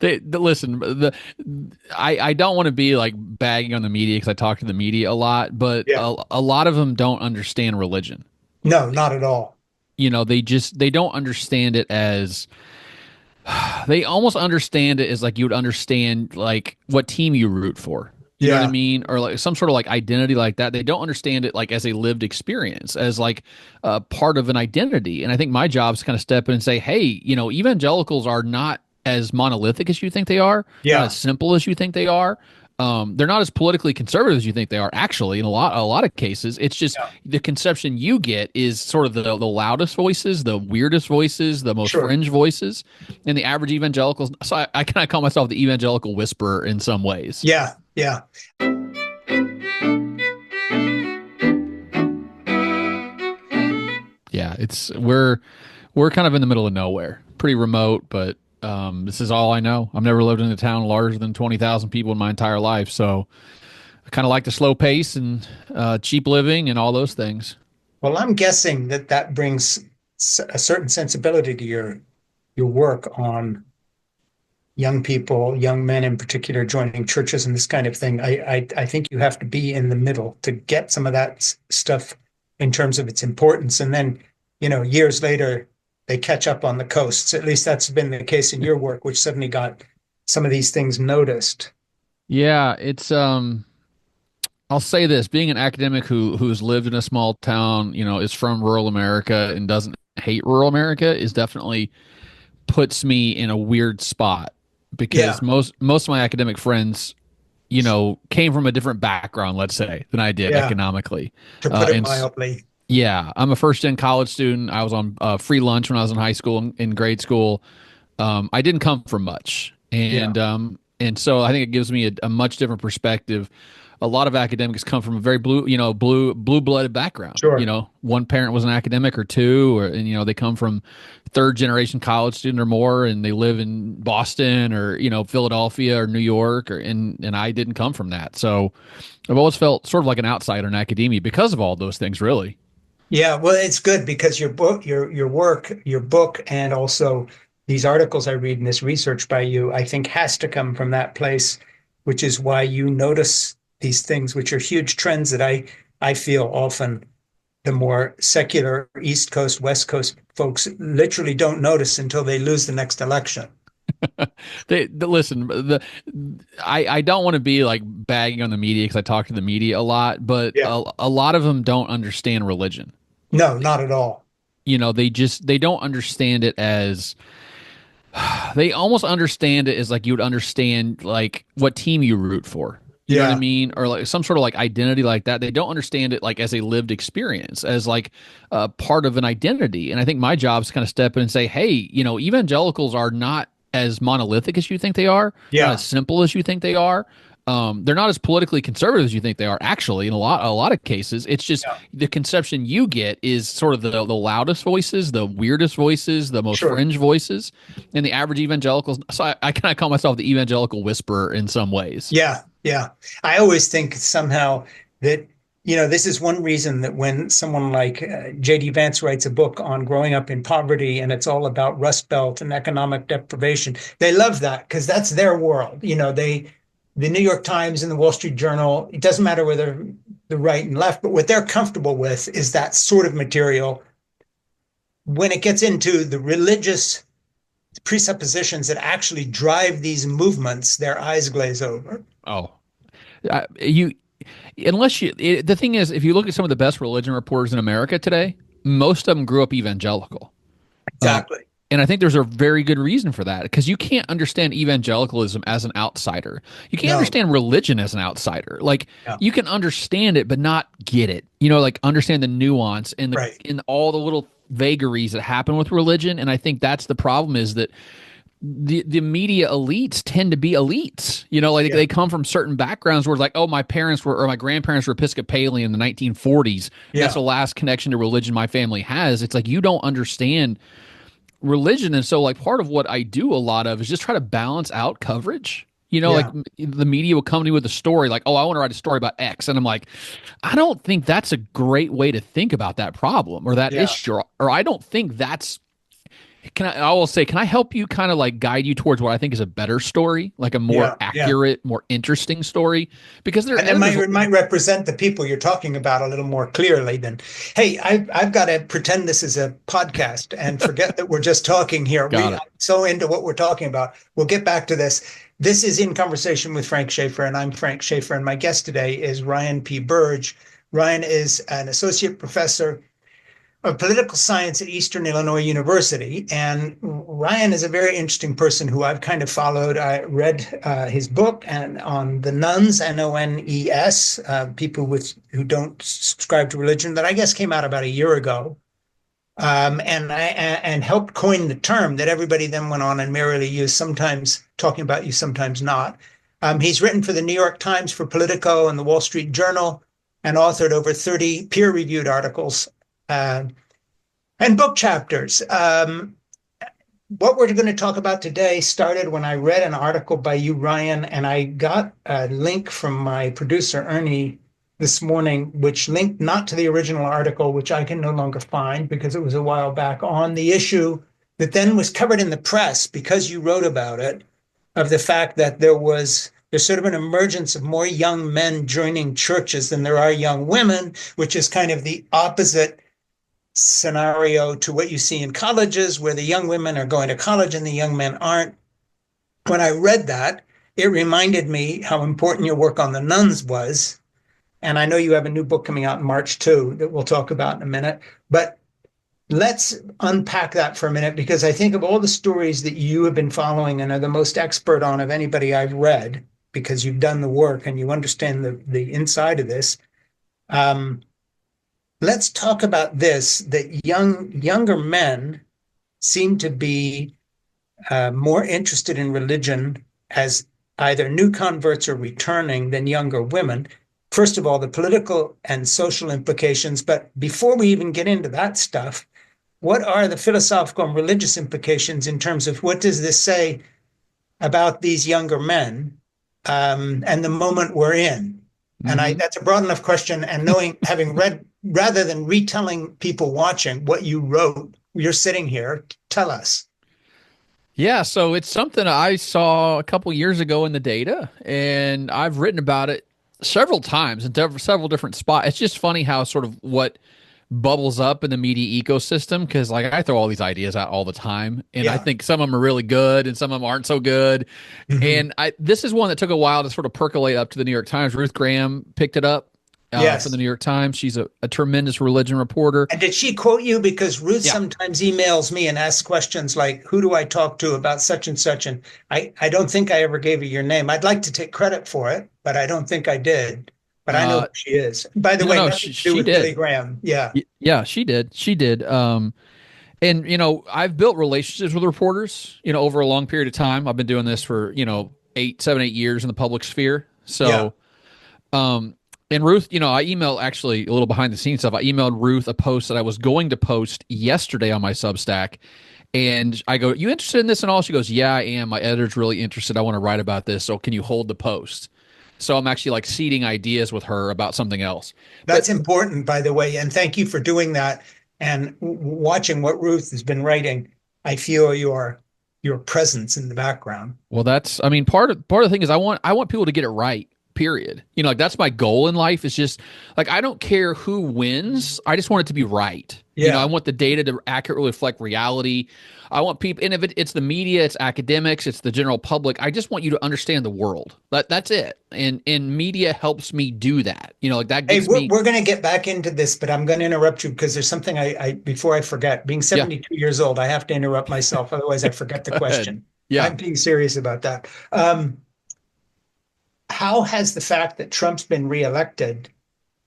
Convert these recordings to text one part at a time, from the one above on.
Listen. I don't want to be like bagging on the media because I talk to the media a lot, but Yeah. a lot of them don't understand religion. No, not at all. They don't understand it as they almost understand it as like you would understand like what team you root for. You know what I Yeah. mean? Or like some sort of like identity like that. They don't understand it like as a lived experience, as like part of an identity. And I think my job is to kind of step in and say, hey, evangelicals are not as monolithic as you think they are, not as Yeah. simple as you think they are. They're not as politically conservative as you think they are. Actually, in a lot of cases, it's just Yeah. the conception you get is sort of the loudest voices, the weirdest voices, the most Sure. fringe voices, and the average evangelicals. So I kind of call myself the evangelical whisperer in some ways. Yeah. Yeah. Yeah, we're kind of in the middle of nowhere, pretty remote, but this is all I know. I've never lived in a town larger than 20,000 people in my entire life, so I kind of like the slow pace and cheap living and all those things. Well, I'm guessing that that brings a certain sensibility to your work on young people, young men in particular, joining churches and this kind of thing. I think you have to be in the middle to get some of that stuff in terms of its importance. And then, years later, they catch up on the coasts. At least that's been the case in your work, which suddenly got some of these things noticed. Yeah, it's I'll say this, being an academic who's lived in a small town, is from rural America and doesn't hate rural America is definitely puts me in a weird spot because Yeah, most of my academic friends, came from a different background, let's say, than I did yeah, economically. to Uh, put it and mildly. yeah, I'm a first gen college student. I was on free lunch when I was in high school and in grade school. I didn't come from much, Yeah, and so I think it gives me a much different perspective. A lot of academics come from a very blue blooded background. sure. One parent was an academic or two, and they come from third generation college student or more, and they live in Boston or Philadelphia or New York, and I didn't come from that, so I've always felt sort of like an outsider in academia because of all those things, really. Yeah, well, it's good because your book, your work, your book, and also these articles I read and this research by you, I think has to come from that place, which is why you notice these things, which are huge trends that I feel often the more secular East Coast, West Coast folks literally don't notice until they lose the next election. Listen. I don't want to be like bagging on the media because I talk to the media a lot, but Yeah. a lot of them don't understand religion. No, not at all. They don't understand it as they almost understand it as like you would understand like what team you root for. You know what I Yeah. mean? Or like some sort of like identity like that. They don't understand it like as a lived experience, as like part of an identity. And I think my job is to kind of step in and say, hey, evangelicals are not as monolithic as you think they are, not as Yeah. simple as you think they are. They're not as politically conservative as you think they are. Actually, in a lot of cases, it's just Yeah. the conception you get is sort of the loudest voices, the weirdest voices, the most Sure. fringe voices, and the average evangelicals. So I kind of call myself the evangelical whisperer in some ways. Yeah. Yeah. I always think somehow that, this is one reason that when someone like J.D. Vance writes a book on growing up in poverty and it's all about Rust Belt and economic deprivation, they love that because that's their world. The New York Times and the Wall Street Journal, it doesn't matter whether the right and left, but what they're comfortable with is that sort of material. When it gets into the religious presuppositions that actually drive these movements, their eyes glaze over. Oh, you unless the thing is, if you look at some of the best religion reporters in America today, most of them grew up evangelical. Um, Exactly. and I think there's a very good reason for that because you can't understand evangelicalism as an outsider. You can't No. understand religion as an outsider. Like Yeah. you can understand it, but not get it. Like understand the nuance and the Right. in all the little vagaries that happen with religion. And I think that's the problem is that the media elites tend to be elites. Like Yeah. they come from certain backgrounds where it's like, oh, my parents were or my grandparents were Episcopalian in the 1940s, and that's Yeah. the last connection to religion my family has. It's like you don't understand religion, and so like part of what I do a lot of is just try to balance out coverage. Like Yeah. the media will come to me with a story like, oh, I want to write a story about X. And I'm like, I don't think that's a great way to think about that problem or that Yeah. issue. Or I don't think that's I will say, can I help you kind of like guide you towards what I think is a better story, like a more Yeah, yeah. accurate, more interesting story? Because And it might represent the people you're talking about a little more clearly than, hey, I've got to pretend this is a podcast and forget that we're just talking here. got I'm it. so into what we're talking about. We'll get back to this. This is In Conversation with Frank Schaeffer, and I'm Frank Schaeffer, and my guest today is Ryan P. Burge. Ryan is an associate professor of political science at Eastern Illinois University. And Ryan is a very interesting person who I've kind of followed. I read his book and on the Nuns, Nones, people who don't subscribe to religion, that I guess came out about a year ago. And helped coin the term that everybody then went on and merrily used, sometimes talking about you, sometimes not. He's written for the New York Times, for Politico, and the Wall Street Journal, and authored over 30 peer-reviewed articles uh, and book chapters. What we're going to talk about today started when I read an article by you, Ryan, and I got a link from my producer, Ernie, this morning, which linked not to the original article, which I can no longer find because it was a while back, on the issue that then was covered in the press because you wrote about it, of the fact that there's sort of an emergence of more young men joining churches than there are young women, which is kind of the opposite scenario to what you see in colleges, where the young women are going to college and the young men aren't. When I read that, it reminded me how important your work on the nuns was. And I know you have a new book coming out in March too that we'll talk about in a minute. But let's unpack that for a minute, because I think of all the stories that you have been following and are the most expert on of anybody I've read, because you've done the work and you understand the inside of this. Let's talk about this, that younger men seem to be more interested in religion as either new converts or returning than younger women. First of all, the political and social implications. But before we even get into that stuff, what are the philosophical and religious implications in terms of what does this say about these younger men and the moment we're in? And that's a broad enough question. And having read, rather than retelling people watching what you wrote, you're sitting here, tell us. Yeah, so it's something I saw a couple years ago in the data, and I've written about it several times in several different spots. It's just funny how sort of what bubbles up in the media ecosystem, because like I throw all these ideas out all the time, and I Yeah. think some of them are really good and some of them aren't so good. Mm-hmm. And this is one that took a while to sort of percolate up to the New York Times. Ruth Graham picked it up from the Yes. New York Times. She's a tremendous religion reporter. And did she quote you? Because Ruth Yeah. sometimes emails me and asks questions like, who do I talk to about such and such? And I don't think I ever gave you your name. I'd like to take credit for it, but I don't think I did. But I know Uh, who she is. By the no, way, no, nothing to do she with Billy did. Graham. Yeah. Yeah, she did. She did. And I've built relationships with reporters, over a long period of time. I've been doing this for, 8 years in the public sphere. Yeah. So, and Ruth, I emailed, actually a little behind the scenes stuff. I emailed Ruth a post that I was going to post yesterday on my Substack. And I go, you interested in this and all? She goes, yeah, I am. My editor's really interested. I want to write about this. So can you hold the post? So I'm actually like seeding ideas with her about something else. That's But important, by the way. And thank you for doing that. And watching what Ruth has been writing, I feel your presence in the background. well, I mean, part of the thing is I want people to get it right. Period. Like that's my goal in life, is just like I don't care who wins. I just want it to be right. I Yeah. want the data to accurately reflect reality. I want people, and if it's the media, it's academics, it's the general public. I just want you to understand the world. That's it. And media helps me do that. Like that Hey, gets me. we're going to get back into this, but I'm going to interrupt you because there's something before I forget. Being Yeah. 72 years old, I have to interrupt myself. Otherwise, I forget the Go ahead. question. Yeah. I'm being serious about that. How has the fact that Trump's been reelected,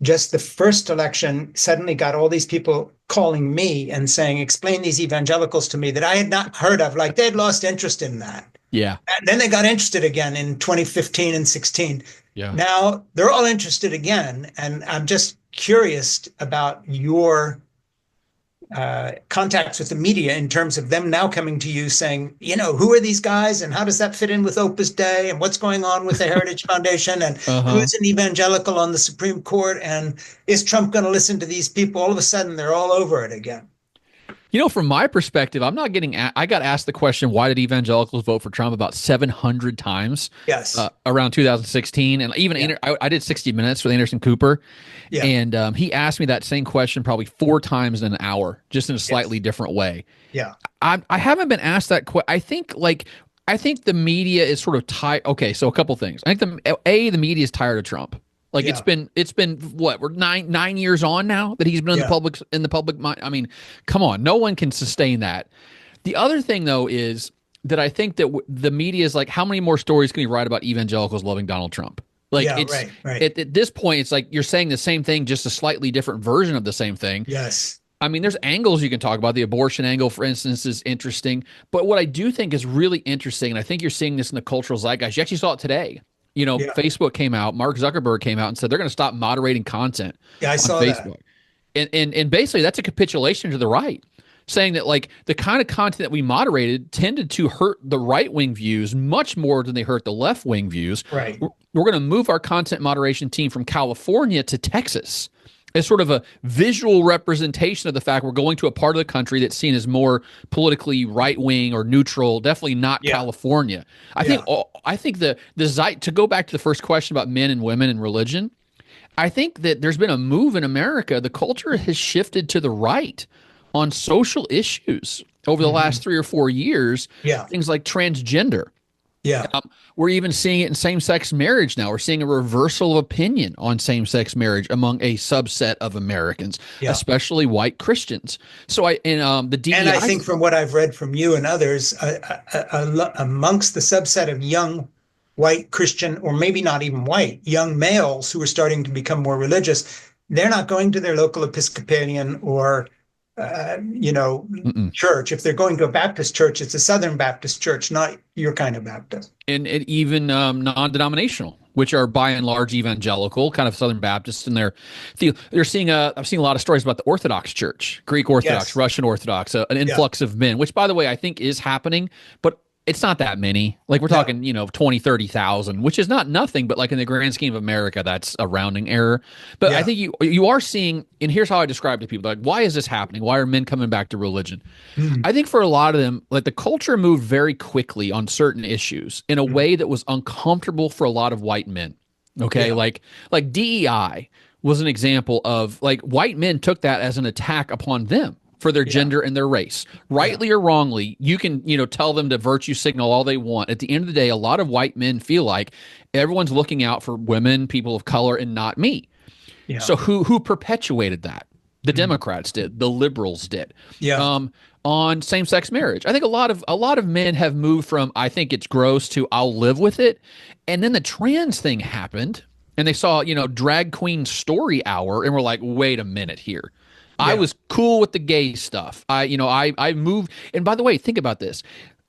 just the first election, suddenly got all these people calling me and saying, explain these evangelicals to me that I had not heard of, like they'd lost interest in that. Yeah. And then they got interested again in 2015 and 16. Yeah. Now they're all interested again. And I'm just curious about your contacts with the media in terms of them now coming to you saying, who are these guys and how does that fit in with Opus Dei and what's going on with the Heritage Foundation and Uh-huh. who's an evangelical on the Supreme Court and is Trump going to listen to these people? All of a sudden, they're all over it again. From my perspective, I'm not getting. I got asked the question, "Why did evangelicals vote for Trump?" about 700 times Yes. around 2016, and even Yeah. I did 60 Minutes with Anderson Cooper, Yeah. and he asked me that same question probably 4 times in an hour, just in a slightly Yes. different way. Yeah. I haven't been asked that. I think the media is sort of tired. Okay, so a couple things. I think the media is tired of Trump. Like Yeah. it's been what, we're nine years on now that he's been Yeah. in the public mind. I mean, come on, no one can sustain that. The other thing though is that I think that the media is like, how many more stories can we write about evangelicals loving Donald Trump? Like Yeah. it's Right. Right. at this point, it's like you're saying the same thing, just a slightly different version of the same thing. Yes. I mean, there's angles you can talk about. The abortion angle, for instance, is interesting. But what I do think is really interesting, and I think you're seeing this in the cultural zeitgeist, you actually saw it today. Yeah. Facebook came out, Mark Zuckerberg came out and said they're going to stop moderating content Yeah. I on saw that. Facebook. And basically that's a capitulation to the right, saying that like the kind of content that we moderated tended to hurt the right wing views much more than they hurt the left wing views. Right. We're going to move our content moderation team from California to Texas as sort of a visual representation of the fact we're going to a part of the country that's seen as more politically right wing or neutral. Definitely not Yeah. California. I think to go back to the first question about men and women and religion. I think that there's been a move in America. The culture has shifted to the right on social issues over the last 3 or 4 years. Yeah. Things like transgender. Yeah. We're even seeing it in same-sex marriage now. We're seeing a reversal of opinion on same-sex marriage among a subset of Americans, Yeah. especially white Christians. So the DEI, And I think from what I've read from you and others, amongst the subset of young white Christian, or maybe not even white, young males who are starting to become more religious, they're not going to their local Episcopalian or church. If they're going to a Baptist church, it's a Southern Baptist church, not your kind of Baptist. and even non-denominational, which are by and large evangelical, kind of Southern Baptists, and they're seeing I've seen a lot of stories about the Orthodox Church, Greek Orthodox, Yes. Russian Orthodox, an influx of men, which by the way I think is happening, but it's not that many. Like we're talking, 20, 30,000, which is not nothing, but like in the grand scheme of America, that's a rounding error. But I think you are seeing, and here's how I describe it to people, like, why is this happening? Why are men coming back to religion? I think for a lot of them, like the culture moved very quickly on certain issues in a way that was uncomfortable for a lot of white men. Okay. Yeah. Like DEI was an example of like white men took that as an attack upon them for their gender and their race. Rightly or wrongly, you can, tell them to virtue signal all they want. At the end of the day, a lot of white men feel like everyone's looking out for women, people of color, and not me. Yeah. So who perpetuated that? The Democrats did, the liberals did. Yeah. On same-sex marriage. I think a lot of men have moved from I think it's gross to I'll live with it. And then the trans thing happened and they saw, drag queen story hour and were like, wait a minute here. I was cool with the gay stuff. I moved. And by the way, think about this.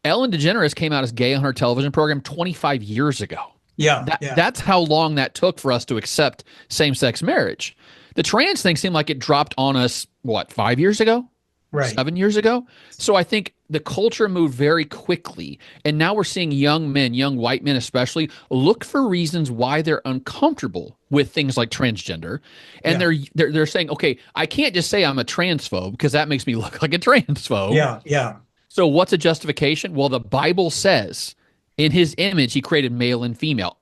Ellen DeGeneres came out as gay on her television program 25 years ago. Yeah. That's how long that took for us to accept same-sex marriage. The trans thing seemed like it dropped on us, 5 years ago? Right. 7 years ago? So I think the culture moved very quickly. And now we're seeing young men, young white men especially, look for reasons why they're uncomfortable with things like transgender. And they're saying, okay, I can't just say I'm a transphobe because that makes me look like a transphobe. Yeah. Yeah. So what's a justification? Well, the Bible says in his image, he created male and female.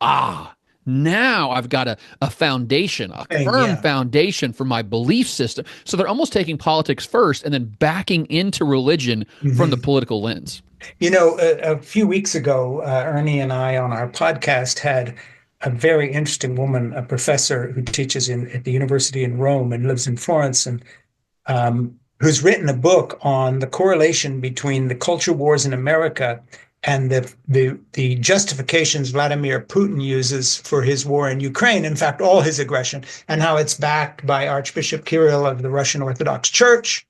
Now I've got a foundation, a firm foundation for my belief system. So they're almost taking politics first and then backing into religion from the political lens. A few weeks ago, Ernie and I on our podcast had a very interesting woman, a professor who teaches at the university in Rome and lives in Florence, and who's written a book on the correlation between the culture wars in America and the justifications Vladimir Putin uses for his war in Ukraine, in fact, all his aggression, and how it's backed by Archbishop Kirill of the Russian Orthodox Church.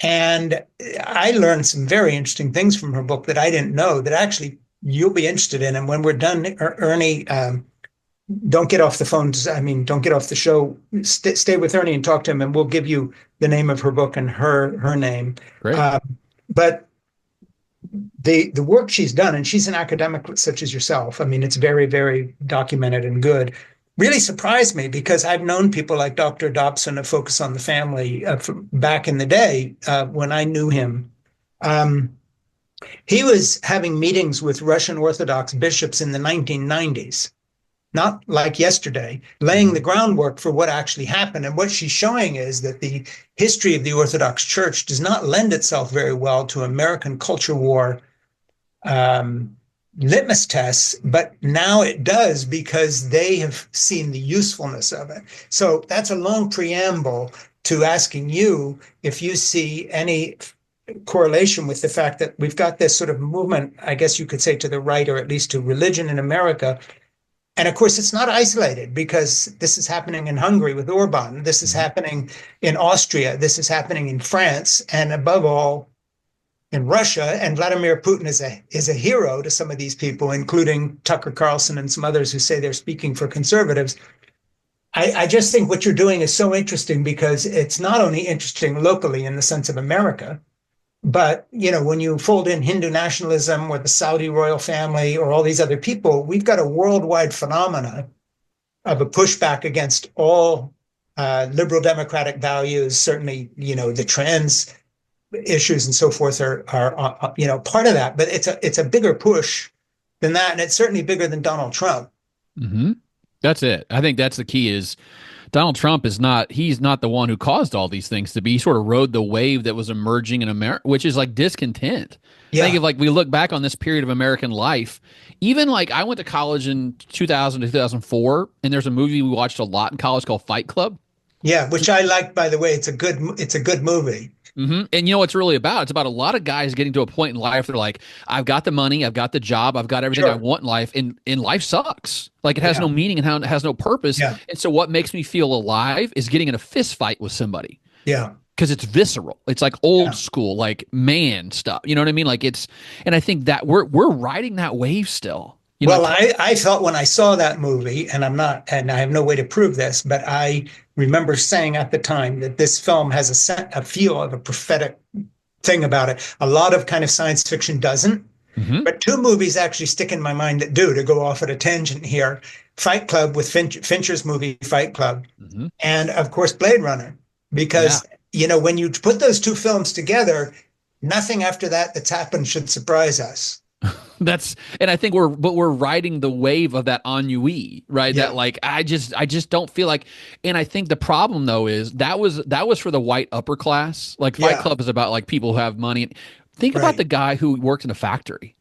And I learned some very interesting things from her book that I didn't know that actually you'll be interested in. And when we're done, Ernie, don't get off the phone. Don't get off the show. Stay with Ernie and talk to him, and we'll give you the name of her book and her name. Great. But the work she's done, and she's an academic such as yourself. It's very, very documented and good. really surprised me because I've known people like Dr. Dobson of Focus on the Family from back in the day when I knew him. Um, he was having meetings with Russian Orthodox bishops in the 1990s, not like yesterday, laying the Mhm. groundwork for what actually happened. And what she's showing is that the history of the Orthodox Church does not lend itself very well to American culture war um, litmus tests, but now it does because they have seen the usefulness of it. So that's a long preamble to asking you if you see any correlation with the fact that we've got this sort of movement, I guess you could say, to the right, or at least to religion in America. And of course, it's not isolated because this is happening in Hungary with Orban. This is Mhm. happening in Austria. This is happening in France. And above all, in Russia, and Vladimir Putin is a hero to some of these people, including Tucker Carlson and some others who say they're speaking for conservatives. I just think what you're doing is so interesting because it's not only interesting locally in the sense of America, but when you fold in Hindu nationalism or the Saudi royal family or all these other people, we've got a worldwide phenomena of a pushback against all liberal democratic values. Certainly, the trans issues and so forth are part of that, but it's a bigger push than that, and it's certainly bigger than Donald Trump. Hmm. That's it. I think that's the key is Donald Trump is not, he's not the one who caused all these things to be. He sort of rode the wave that was emerging in America, which is like discontent. I think Yeah, if like we look back on this period of American life, even like I went to college in 2000 to 2004, and there's a movie we watched a lot in college called Fight Club. yeah, which I like, by the way. It's a good movie. And you know what it's really about? It's about a lot of guys getting to a point in life. They're like, I've got the money, I've got the job, I've got everything I Sure. want in life, and life sucks. Like it has Yeah, no meaning and it has no purpose. yeah, And so what makes me feel alive is getting in a fist fight with somebody yeah, because it's visceral. It's like old yeah. school, like man stuff. You know what I mean? Like it's, and I think that we're riding that wave still. You know, Well, like I felt when I saw that movie, and I have no way to prove this, but I remember saying at the time that this film has a feel of a prophetic thing about it. A lot of kind of science fiction doesn't. mhm. But two movies actually stick in my mind that do, to go off at a tangent here. Fight Club with Fincher's movie Fight Club, Mhm. and of course Blade Runner. Yeah. Because, when you put those two films together, nothing after that that's happened should surprise us. That's and I think we're riding the wave of that ennui, right? That Yeah, like I just don't feel like and I think the problem though is that was for the white upper class. Like Fight yeah, Club is about like people who have money. Think about the right. guy who worked in a factory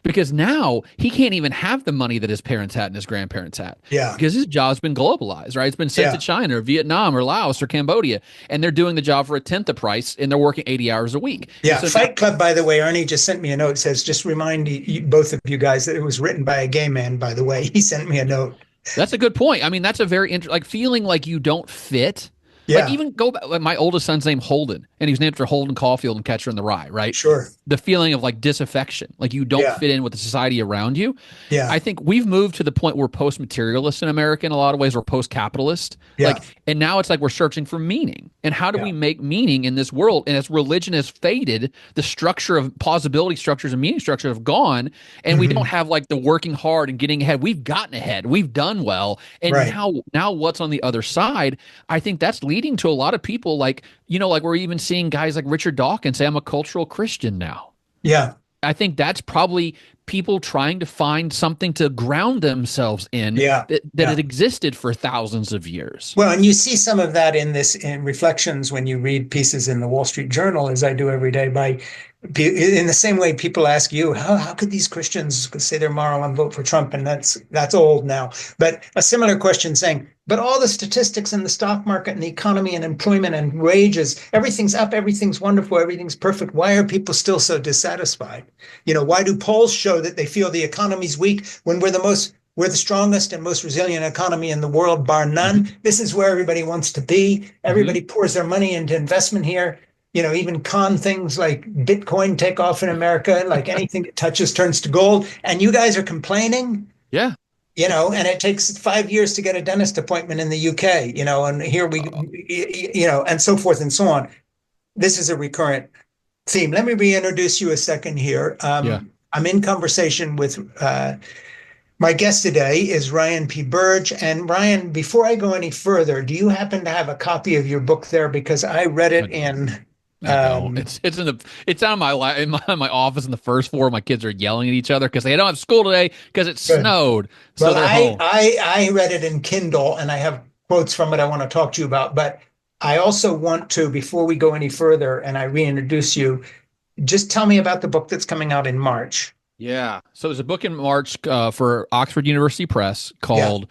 because now he can't even have the money that his parents had and his grandparents had Yeah, because his job's been globalized, right? It's been sent to yeah. China or Vietnam or Laos or Cambodia, and they're doing the job for a tenth the price and they're working 80 hours a week. And Yeah, so now Fight Club, by the way, Arnie just sent me a note. Says, just remind both of you guys that it was written by a gay man, by the way. He sent me a note. that's a good point. I mean, that's a very like feeling like you don't fit. Like Yeah, even go back. Like my oldest son's named Holden, and he was named after Holden Caulfield and Catcher in the Rye. Right, sure. the feeling of like disaffection, like you don't Yeah, fit in with the society around you. yeah, I think we've moved to the point where post materialist in America in a lot of ways, we're post capitalist. yeah, And now it's like we're searching for meaning. And how do yeah. we make meaning in this world? And as religion has faded, the structure of plausibility structures and meaning structures have gone. And we don't Hmm. have like the working hard and getting ahead. We've gotten ahead. We've done well. And Right. now what's on the other side? I think that's leading to a lot of people like, like we're even seeing guys like Richard Dawkins say, I'm a cultural Christian now. Yeah, I think that's probably people trying to find something to ground themselves in yeah, that yeah. had existed for thousands of years. Well, and you see some of that in reflections when you read pieces in the Wall Street Journal, as I do every day, by in the same way people ask you, how could these Christians say they're moral and vote for Trump? And that's old now. But a similar question saying, but all the statistics in the stock market and the economy and employment and wages, everything's up, everything's wonderful, everything's perfect. Why are people still so dissatisfied? Why do polls show that they feel the economy's weak when we're the strongest and most resilient economy in the world, bar none. Mm-hmm. This is where everybody wants to be. Mm-hmm. Everybody pours their money into investment here. Even con things like Bitcoin take off in America, like anything it touches turns to gold. And you guys are complaining, Yeah. and it takes 5 years to get a dentist appointment in the UK, and here and so forth and so on. This is a recurrent theme. Let me reintroduce you a second here. Yeah. I'm in conversation with My guest today is Ryan P. Burge. And Ryan, before I go any further, do you happen to have a copy of your book there? Because I read I it don't. in, I don't. um, It's in the it's on my office in the first floor. My kids are yelling at each other because they don't have school today because it good. snowed, so Well, they're home. I read it in Kindle and I have quotes from it I want to talk to you about. But I also want to, before we go any further and I reintroduce you, just tell me about the book that's coming out in March. Yeah. So there's a book in March for Oxford University Press Yeah, called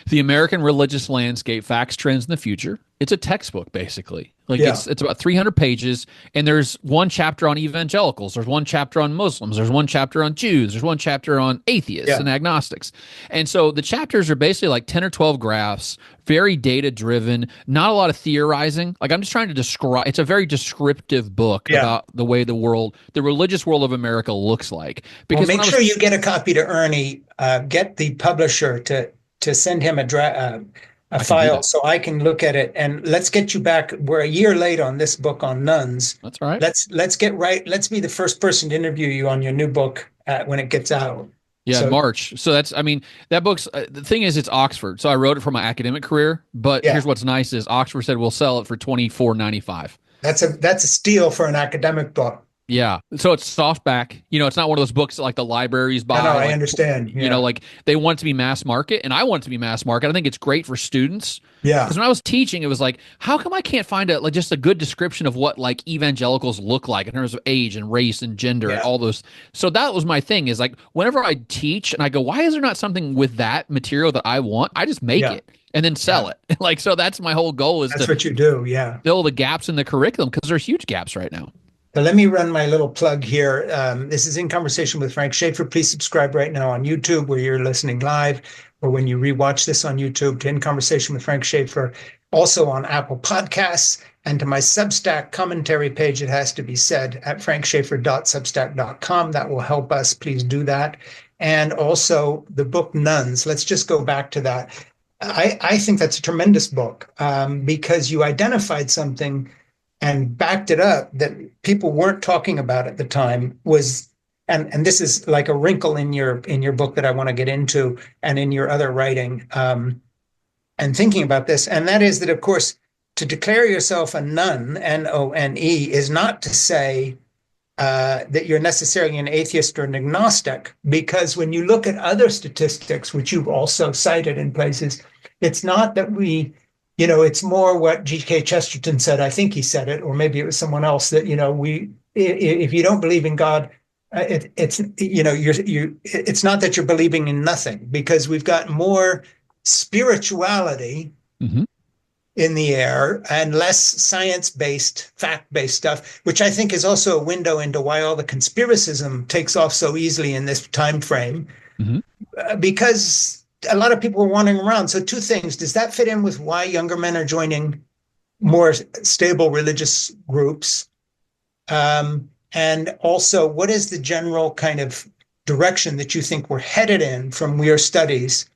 "The American Religious Landscape: Facts, Trends, and the Future." It's a textbook, basically. Like yeah, it's about 300 pages, and there's one chapter on evangelicals. There's one chapter on Muslims. There's one chapter on Jews. There's one chapter on atheists yeah, and agnostics. And so the chapters are basically like 10 or 12 graphs, very data driven, not a lot of theorizing. Like I'm just trying to describe. It's a very descriptive book yeah. about the way the world, the religious world of America looks like. Well, Because when make I sure was you get a copy to Ernie. Get the publisher to send him a I can do file that. so I can look at it. And let's get you back. We're a year late on this book on nuns. That's all right. Let's get right. Let's be the first person to interview you on your new book when it gets out. Yeah, in So March. So that's, I mean, that book's the thing is, it's Oxford. So I wrote it for my academic career. But yeah, here's what's nice is Oxford said we'll sell it for 24.95. that's a steal for an academic book. Yeah. So it's softback. It's not one of those books that like the libraries No, no, buy. I Like, understand. Yeah, like they want it to be mass market, and I want it to be mass market. I think it's great for students yeah, because when I was teaching, it was like, how come I can't find a like just a good description of what like evangelicals look like in terms of age and race and gender and yeah, all those. So that was my thing is like whenever I teach and I go, why is there not something with that material that I want? I just make yeah, it and then yeah. sell it. Like so that's my whole goal is That's to what you do. Yeah. fill the gaps in the curriculum because there's huge gaps right now. So let me run my little plug here. This is In Conversation with Frank Schaeffer. Please subscribe right now on YouTube where you're listening live, or when you rewatch this on YouTube to In Conversation with Frank Schaeffer. Also on Apple Podcasts and to my Substack commentary page, it has to be said, at frankschaeffer.substack.com. That will help us. Please do that. And also the book Nuns. Let's just go back to that. I think that's a tremendous book because you identified something and backed it up that people weren't talking about at the time was and this is like a wrinkle in your book that I want to get into and in your other writing and thinking about this, and that is that of course to declare yourself a nun, None, is not to say that you're necessarily an atheist or an agnostic, because when you look at other statistics, which you've also cited in places, it's not that it's more what G.K. Chesterton said. I think he said it, or maybe it was someone else that, if you don't believe in God, it's not that you're believing in nothing, because we've got more spirituality Mm-hmm. in the air and less science-based, fact-based stuff, which I think is also a window into why all the conspiracism takes off so easily in this time frame, Mm-hmm. because a lot of people are wandering around. So two things. Does that fit in with why younger men are joining more stable religious groups? And also, what is the general kind of direction that you think we're headed in from your studies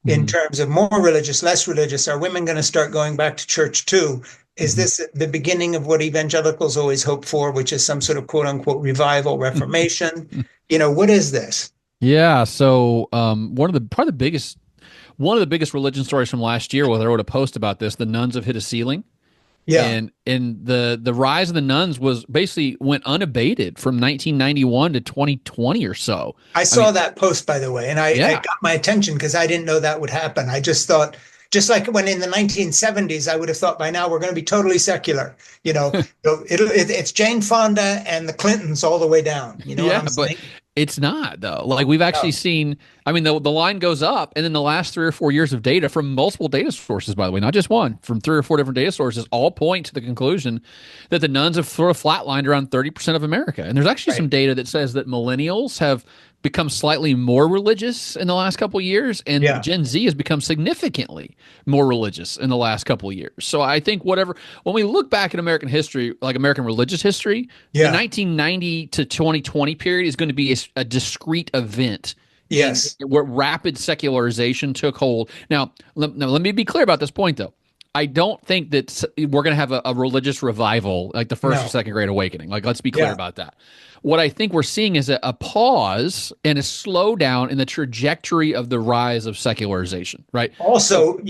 in Mm-hmm. terms of more religious, less religious? Are women going to start going back to church too? Is Mm-hmm. this the beginning of what evangelicals always hope for, which is some sort of quote unquote revival, reformation? What is this? Yeah. So one of the biggest religion stories from last year was I wrote a post about this. The nuns have hit a ceiling. Yeah, And the rise of the nuns was basically went unabated from 1991 to 2020 or so. I I mean, saw that post, by the way, and I yeah, got my attention because I didn't know that would happen. I just thought, just like when in the 1970s, I would have thought by now we're going to be totally secular. It's Jane Fonda and the Clintons all the way down. You know what yeah, I'm but saying? it's not though. Like we've actually No, seen. I mean, the line goes up, and then the last 3 or 4 years of data from multiple data sources, by the way, not just one, from 3 or 4 different data sources, all point to the conclusion that the nuns have sort of flatlined around 30% of America. And there's actually right. some data that says that millennials have become slightly more religious in the last couple of years, and Yeah, Gen Z has become significantly more religious in the last couple of years. So I think whatever when we look back at American history, like American religious history, the yeah, 1990 to 2020 period is going to be a discrete event in yes, where rapid secularization took hold. Now let me be clear about this point, though. I don't think that we're going to have a religious revival like the first or No. second great awakening. Like, let's be clear Yeah. about that. What I think we're seeing is a pause and a slowdown in the trajectory of the rise of secularization, right? So, Also,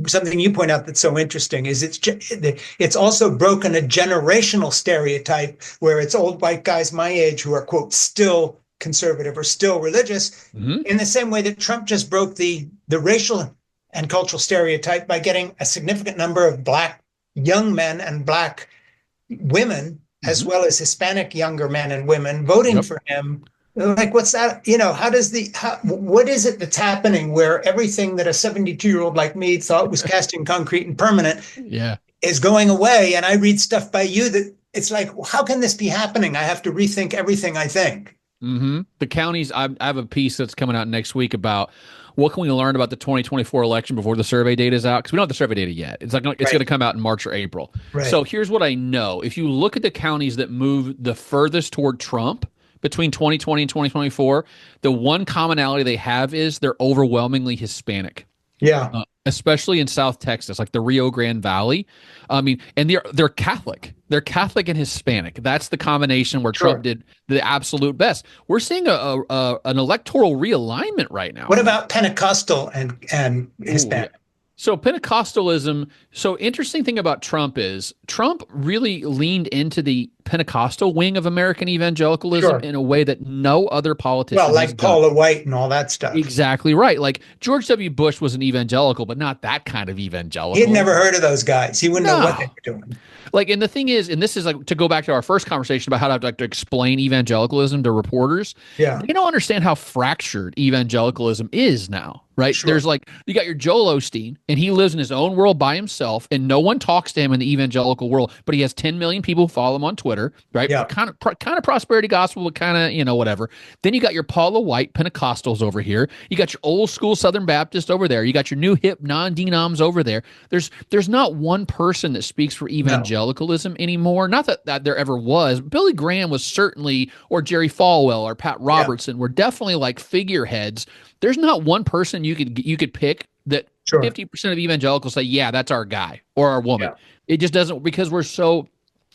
something you point out that's so interesting is it's also broken a generational stereotype where it's old white guys my age who are quote still conservative or still religious, mhm, in the same way that Trump just broke the racial and cultural stereotype by getting a significant number of black young men and black women, as mhm, well as Hispanic younger men and women, voting yep, for him. Like, what's that? What is it that's happening where everything that a 72-year-old like me thought was cast in concrete and permanent yeah. is going away? And I read stuff by you that it's like, well, how can this be happening? I have to rethink everything I think. The counties, I have a piece that's coming out next week about what can we learn about the 2024 election before the survey data is out, because we don't have the survey data yet. It's like it's going Right. to come out in March or April. Right. So here's what I know: if you look at the counties that move the furthest toward Trump between 2020 and 2024, the one commonality they have is they're overwhelmingly Hispanic. Yeah. Especially in South Texas, like the Rio Grande Valley. I mean, and they're Catholic. They're Catholic and Hispanic. That's the combination where Trump Sure. did the absolute best. We're seeing an electoral realignment right What now. about Pentecostal and Ooh, yeah. Hispanic? So Pentecostalism. So interesting thing about Trump is Trump really leaned into the Pentecostal wing of American evangelicalism Sure. in a way that no other Well, politician has like done. Paula White and all that stuff. Exactly right. Like George W. Bush was an evangelical, but not that kind of He had evangelical. never heard of those guys. He wouldn't know what they No. were doing. Like, and the thing is, and this is like to go back to our first conversation about how to like to explain evangelicalism to reporters. Yeah. They don't understand how fractured evangelicalism is now, right? Sure. There's like you got your Joel Osteen, and he lives in his own world by himself, and no one talks to him in the evangelical world. But he has 10 million people who follow him on Twitter, right? Yeah. Kind of prosperity gospel, but kind of whatever. Then you got your Paula White Pentecostals over here. You got your old school Southern Baptist over there. You got your new hip non-denoms over there. There's not one person that speaks for No. evangelicalism anymore. Not that there ever was. Billy Graham was certainly, or Jerry Falwell or Pat Yeah. Robertson were definitely like figureheads. There's not one person you could pick that Sure. 50% of evangelicals say, yeah, that's our guy or our woman. Yeah. It just doesn't, because we're so.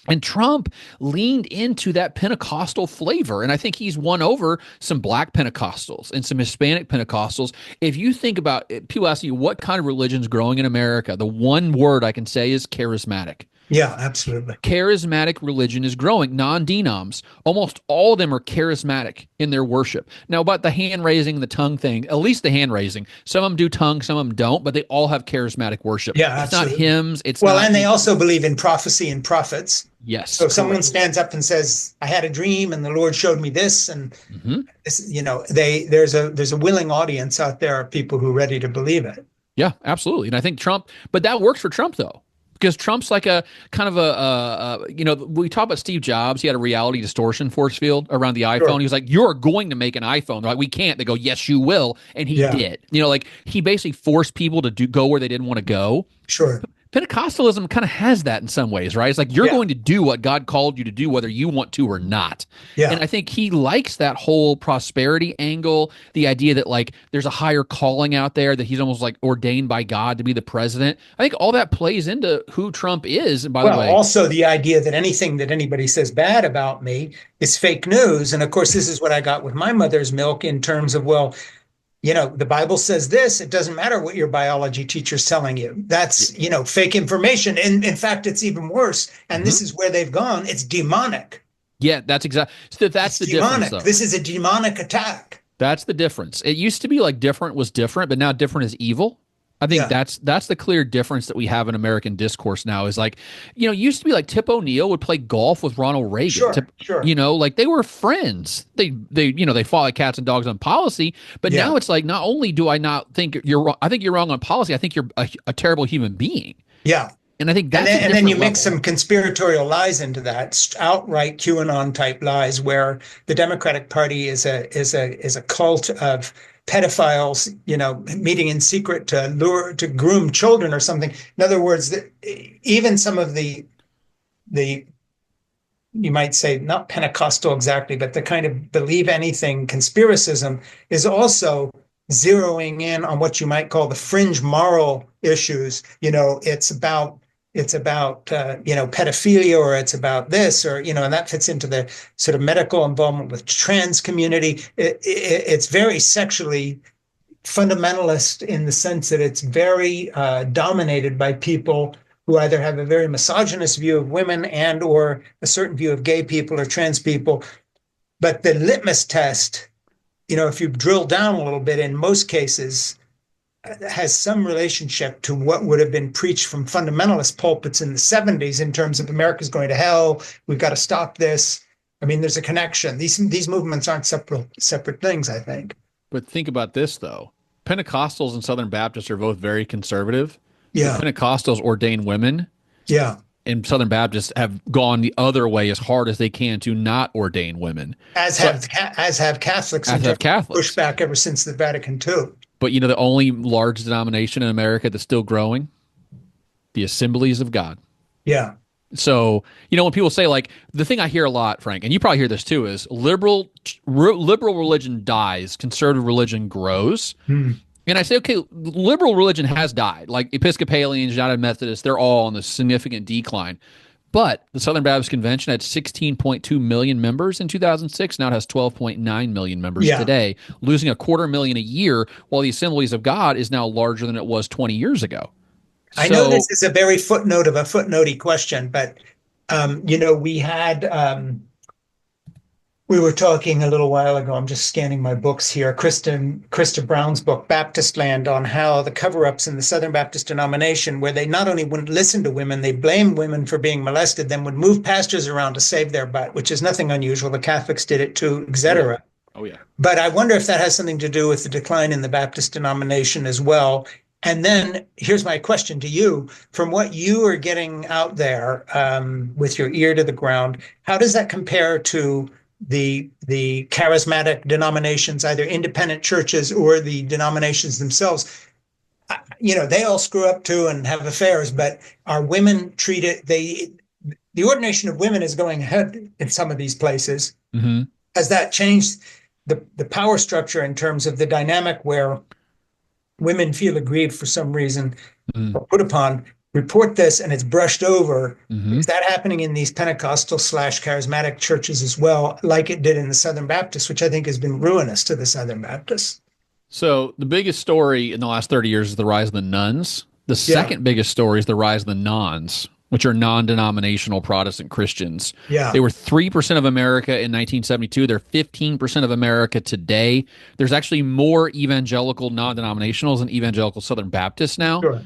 And Trump leaned into that Pentecostal flavor. And I think he's won over some black Pentecostals and some Hispanic Pentecostals. If you think about it, people ask you what kind of religion is growing in America, the one word I can say is charismatic. Yeah, absolutely. Charismatic religion is growing. Non-denoms, almost all of them are charismatic in their worship. Now, about the hand raising, the tongue thing, at least the hand raising, some of them do tongue, some of them don't, but they all have charismatic worship. Yeah, It's not absolutely. hymns. It's Well, not. and they also believe in prophecy and prophets. Yes, So if someone correct. stands up and says, "I had a dream and the Lord showed me this," and Hmm. this, there's a willing audience out there of people who are ready to believe it. Yeah, absolutely. And I think Trump, but that works for Trump though, because Trump's like a kind of we talk about Steve Jobs. He had a reality distortion force field around the iPhone. Sure. He was like, "You're going to make an iPhone." They're like, "We can't." They go, "Yes, you will," and he Yeah, did. Like he basically forced people to go where they didn't want to go. sure. Pentecostalism kind of has that in some ways, right? It's like you're Yeah, going to do what God called you to do, whether you want to or not. And yeah, I think he likes that whole prosperity angle, the idea that like there's a higher calling out there, that he's almost like ordained by God to be the president. I think all that plays into who Trump is. And by the well, way, also the idea that anything that anybody says bad about me is fake news. And of course, this is what I got with my mother's milk in terms of, well, the Bible says this. It doesn't matter what your biology teacher's telling you. That's, fake information. And in fact, it's even worse. And mhm. this is where they've gone. It's demonic. Yeah, that's exactly. So that's It's the difference, demonic. though. This is a demonic attack. That's the difference. It used to be like different was different, but now different is evil. I think Yeah, that's the clear difference that we have in American discourse now is like, it used to be like Tip O'Neill would play golf with Ronald Reagan. sure, sure. Like they were friends. They fought like cats and dogs on policy, but Yeah, now it's like not only do I not think you're wrong, I think you're wrong on policy. I think you're a terrible human being. yeah. And I think And that's then, a and then you different mix level. some conspiratorial lies into that, outright QAnon type lies, where the Democratic Party is a cult of pedophiles, meeting in secret to groom children or something. In other words, even some of the you might say not Pentecostal exactly, but the kind of believe anything conspiracism is also zeroing in on what you might call the fringe moral issues. It's about pedophilia, or it's about this, or and that fits into the sort of medical involvement with trans community. It's very sexually fundamentalist in the sense that it's very dominated by people who either have a very misogynist view of women and or a certain view of gay people or trans people. But the litmus test, if you drill down a little bit, in most cases, has some relationship to what would have been preached from fundamentalist pulpits in the 70s in terms of America's going to hell, we've got to stop this. I mean, there's a connection. These movements aren't separate things, I think. But think about this, though. Pentecostals and Southern Baptists are both very conservative. Yeah. The Pentecostals ordain women. Yeah. And Southern Baptists have gone the other way as hard as they can to not ordain women. As have Catholics. As have Catholics. Pushback ever since the Vatican II. But the only large denomination in America that's still growing? The Assemblies of God. Yeah. So, when people say, like, the thing I hear a lot, Frank, and you probably hear this too, is liberal religion dies, conservative religion grows. And I say, okay, liberal religion has died. Like Episcopalians, United Methodists, they're all on the significant decline. But the Southern Baptist Convention had 16.2 million members in 2006. Now it has 12.9 million members today, losing 250,000 a year, while the Assemblies of God is now larger than it was 20 years ago. I know this is a very footnote of a footnotey question, but we were talking a little while ago. I'm just scanning my books here. Krista Brown's book, Baptist Land, on how the cover-ups in the Southern Baptist denomination, where they not only wouldn't listen to women, they blamed women for being molested, then would move pastors around to save their butt, which is nothing unusual. The Catholics did it too, etc. Oh yeah. But I wonder if that has something to do with the decline in the Baptist denomination as well. And then here's my question to you. From what you are getting out there with your ear to the ground, how does that compare to the charismatic denominations, either independent churches or the denominations themselves? They all screw up too and have affairs, but are women treated? The ordination of women is going ahead in some of these places. Mm-hmm. Has that changed the power structure in terms of the dynamic where women feel aggrieved for some reason or put upon, report this, and it's brushed over? Is that happening in these Pentecostal / charismatic churches as well, like it did in the Southern Baptists, which I think has been ruinous to the Southern Baptists? So the biggest story in the last 30 years is the rise of the nuns. The second biggest story is the rise of the nons, which are non-denominational Protestant Christians. Yeah. They were 3% of America in 1972. They're 15% of America today. There's actually more evangelical non-denominationals than evangelical Southern Baptists now. Sure.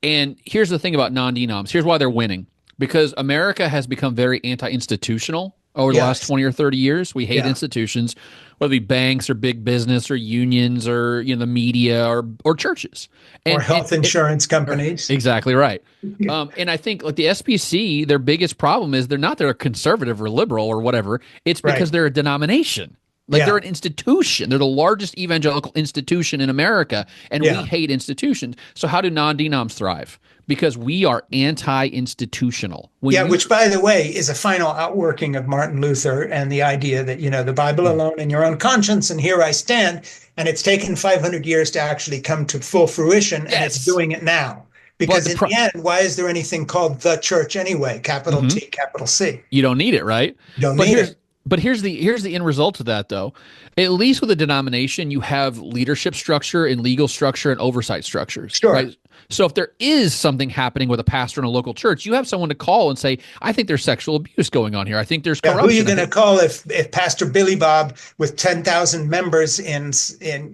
And here's the thing about non-denoms. Here's why they're winning. Because America has become very anti-institutional over the last 20 or 30 years. We hate institutions, whether it be banks or big business or unions or the media or churches. Or health insurance companies. Exactly right. And I think like the SBC, their biggest problem is they're conservative or liberal or whatever. It's because they're a denomination. Like they're an institution. They're the largest evangelical institution in America, and we hate institutions. So how do non-denoms thrive? Because we are anti-institutional. Which, by the way, is a final outworking of Martin Luther and the idea that, the Bible alone and your own conscience, and here I stand. And it's taken 500 years to actually come to full fruition, and it's doing it now. Because in the end, why is there anything called the church anyway? Capital T, capital C. You don't need it, right? Don't need it. But here's the end result of that, though. At least with a denomination, you have leadership structure and legal structure and oversight structures. Sure. Right? So if there is something happening with a pastor in a local church, you have someone to call and say, I think there's sexual abuse going on here. I think there's corruption. Who are you going to call if Pastor Billy Bob, with 10,000 members in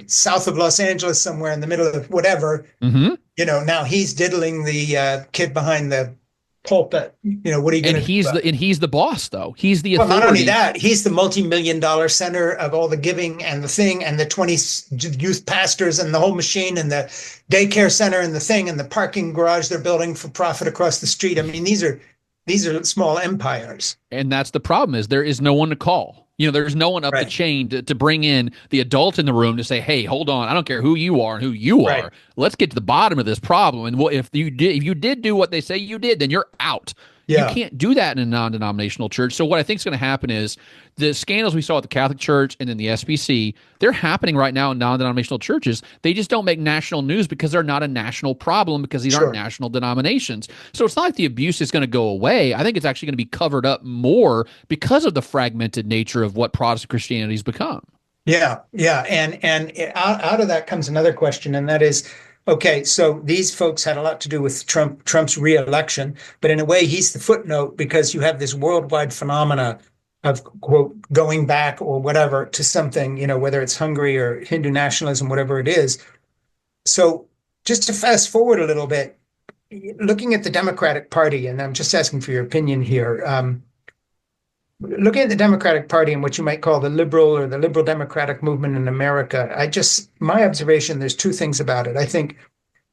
south of Los Angeles, somewhere in the middle of whatever, now he's diddling the kid behind the pulpit? What are you going to do? And he's the boss, though. He's the authority. Well, not only that, he's the multi-million-dollar center of all the giving and the thing and the 20 youth pastors and the whole machine and the daycare center and the thing and the parking garage they're building for profit across the street. I mean, these are small empires. And that's the problem, is there is no one to call. There's no one up the chain to bring in the adult in the room to say, hey, hold on, I don't care who you are and who you are. Let's get to the bottom of this problem. And if you did do what they say you did, then you're out. You Yeah, can't do that in a non-denominational church. So what I think is going to happen is the scandals we saw at the Catholic Church and then the SBC, they're happening right now in non-denominational churches. They just don't make national news because they're not a national problem because these aren't sure. national denominations. So it's not like the abuse is going to go away. I think it's actually going to be covered up more because of the fragmented nature of what Protestant Christianity has become. Yeah, yeah, and out of that comes another question, and that is, okay, so these folks had a lot to do with Trump's reelection, but in a way, he's the footnote because you have this worldwide phenomena of quote going back or whatever to something, whether it's Hungary or Hindu nationalism, whatever it is. So just to fast forward a little bit, looking at the Democratic Party, and I'm just asking for your opinion here. Looking at the Democratic Party and what you might call the liberal or the liberal democratic movement in America, my observation, there's two things about it. I think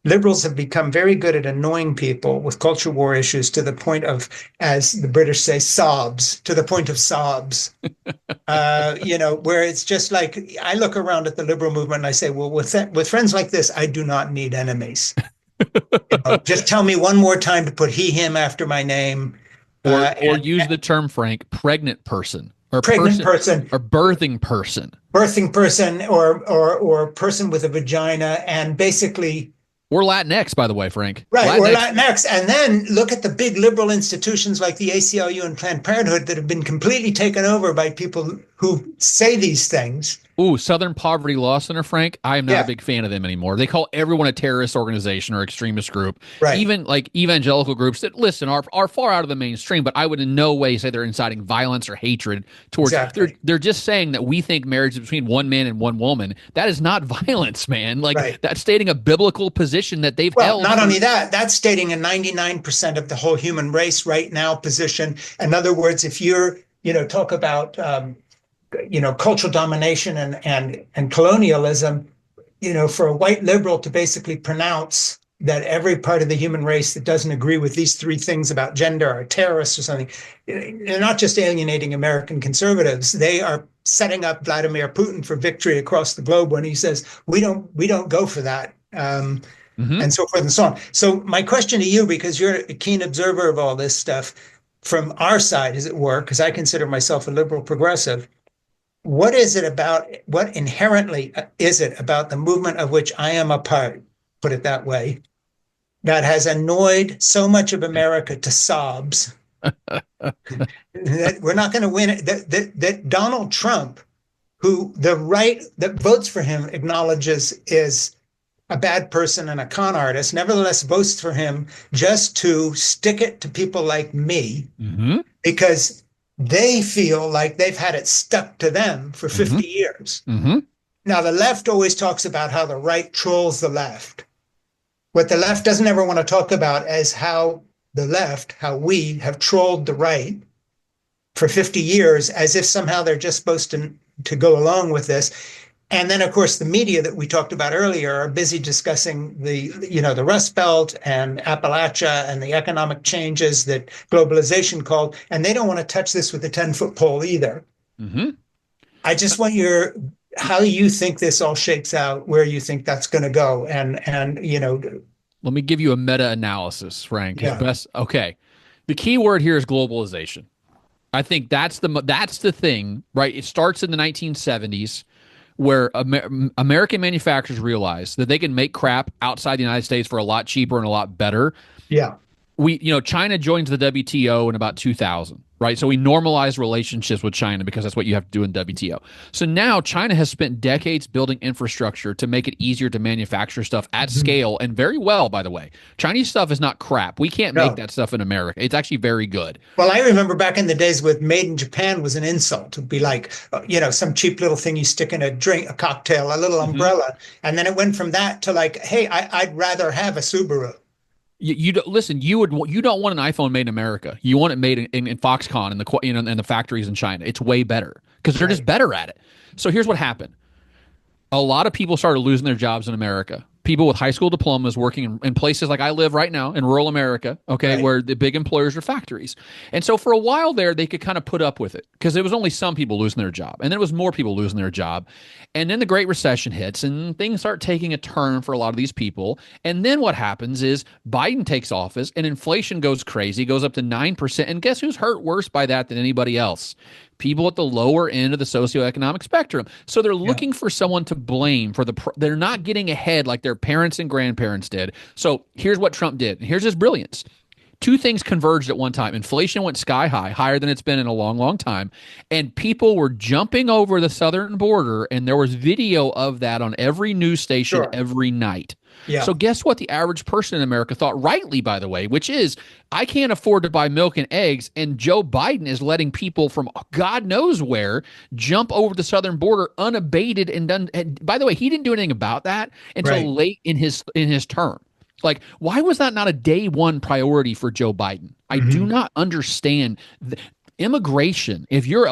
liberals have become very good at annoying people with culture war issues to the point of, as the British say, sobs, to the point of sobs. Where it's just like, I look around at the liberal movement and I say, well, with friends like this, I do not need enemies. Just tell me one more time to put he, him after my name. Or use the term, Frank, pregnant person or Pregnant person or birthing person or person with a vagina, and basically or Latinx, by the way, Frank. right, Latinx. or Latinx. And then look at the big liberal institutions like the ACLU and Planned Parenthood that have been completely taken over by people who say these things. Ooh, Southern Poverty Law Center, Frank. I am not Yeah. a big fan of them anymore. They call everyone a terrorist organization or extremist group. Right. Even like evangelical groups that, listen, are far out of the mainstream, but I would in no way say they're inciting violence or hatred towards. Exactly. They're just saying that we think marriage is between one man and one woman. That is not violence, man. Like Right. that's stating a biblical position that they've Well, held. not only that, that's stating a 99% of the whole human race right now position. In other words, if you're, talk about, cultural domination and colonialism, for a white liberal to basically pronounce that every part of the human race that doesn't agree with these three things about gender are terrorists or something, they're not just alienating American conservatives. They are setting up Vladimir Putin for victory across the globe when he says, we don't go for that. And so forth and so on. So my question to you, because you're a keen observer of all this stuff from our side, as it were, because I consider myself a liberal progressive, what inherently is it about the movement of which I am a part, put it that way, that has annoyed so much of America to sobs that we're not going to win it, that Donald Trump, who the right that votes for him acknowledges is a bad person and a con artist, nevertheless votes for him just to stick it to people like me because they feel like they've had it stuck to them for 50 years. Now, the left always talks about how the right trolls the left. What the left doesn't ever want to talk about is how we have trolled the right for 50 years, as if somehow they're just supposed to go along with this. And then, of course, the media that we talked about earlier are busy discussing the Rust Belt and Appalachia and the economic changes that globalization called, and they don't want to touch this with a 10-foot pole either. I just want how you think this all shakes out, where you think that's going to go, and let me give you a meta-analysis, Frank. Yeah. Okay. The key word here is globalization. I think that's the thing, right? It starts in the 1970s. Where American manufacturers realize that they can make crap outside the United States for a lot cheaper and a lot better. Yeah. China joins the WTO in about 2000, right? So we normalized relationships with China because that's what you have to do in WTO. So now China has spent decades building infrastructure to make it easier to manufacture stuff at scale, and very well, by the way. Chinese stuff is not crap. We can't make that stuff in America. It's actually very good. Well, I remember back in the days with made in Japan was an insult. It'd be like, some cheap little thing you stick in a cocktail, a little umbrella. And then it went from that to like, hey, I'd rather have a Subaru. You listen. You don't want an iPhone made in America. You want it made in Foxconn and the factories in China. It's way better because they're just better at it. So here's what happened: a lot of people started losing their jobs in America, people with high school diplomas working in places like I live right now in rural America, okay, Right. where the big employers are factories. And so for a while there, they could kind of put up with it because there was only some people losing their job. And then it was more people losing their job. And then the Great Recession hits and things start taking a turn for a lot of these people. And then what happens is Biden takes office and inflation goes crazy, goes up to 9%. And guess who's hurt worse by that than anybody else? People at the lower end of the socioeconomic spectrum. So they're Yeah. looking for someone to blame for they're not getting ahead like their parents and grandparents did. So here's what Trump did. And here's his brilliance. Two things converged at one time. Inflation went sky high, higher than it's been in a long, long time. And people were jumping over the southern border, and there was video of that on every news station Sure. every night. Yeah. So guess what the average person in America thought, rightly, by the way, which is I can't afford to buy milk and eggs, and Joe Biden is letting people from God knows where jump over the southern border unabated and done. And by the way, he didn't do anything about that until Right. late in his term. Like, why was that not a day one priority for Joe Biden? I do Hmm. not understand. Immigration, if you're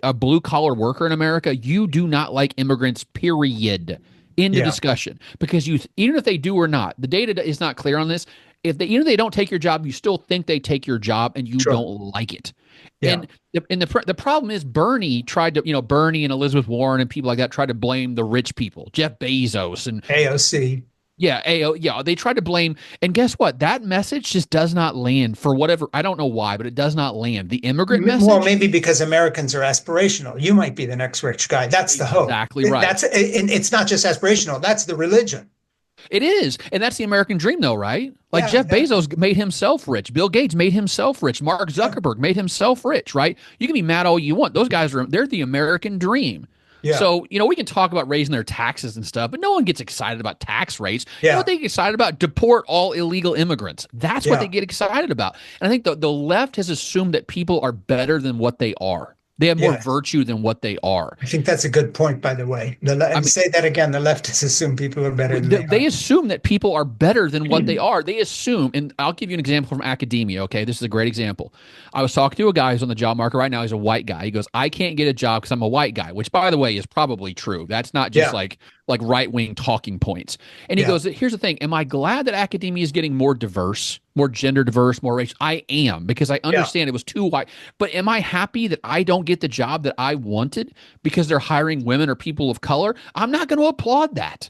a blue collar worker in America, you do not like immigrants, period. End of Yeah. discussion. Because even if they do or not, the data is not clear on this. Even if they don't take your job, you still think they take your job and you Sure. don't like it. Yeah. And the problem is Bernie tried to, Bernie and Elizabeth Warren and people like that tried to blame the rich people, Jeff Bezos and AOC. yeah, yeah, they tried to blame, and guess what? That message just does not land for whatever. I don't know why, but it does not land. The immigrant Well, message, maybe because Americans are aspirational. You might be the next rich guy. That's the hope. exactly right. And it's not just aspirational. That's the religion. It is, and that's the American dream, though, right? Like Yeah. Jeff Bezos made himself rich, Bill Gates made himself rich, Mark Zuckerberg made himself rich, right? You can be mad all you want; those guys they're the American dream. Yeah. So, we can talk about raising their taxes and stuff, but no one gets excited about tax rates. You know Yeah. what they get excited about? Deport all illegal immigrants. That's what Yeah. they get excited about. And I think the left has assumed that people are better than what they are. They have more Yeah. virtue than what they are. I think that's a good point, by the way. Say that again. The leftists assume people are better than they They are. assume that people are better than what they are. They assume, and I'll give you an example from academia. Okay, this is a great example. I was talking to a guy who's on the job market right now. He's a white guy. He goes, "I can't get a job because I'm a white guy," which, by the way, is probably true. That's not just Yeah. like right wing talking points. And he Yeah. goes, "Here's the thing. Am I glad that academia is getting more diverse, more gender diverse, more racial? I am because I understand it was too white. But am I happy that I don't get the job that I wanted because they're hiring women or people of color? I'm not going to applaud that."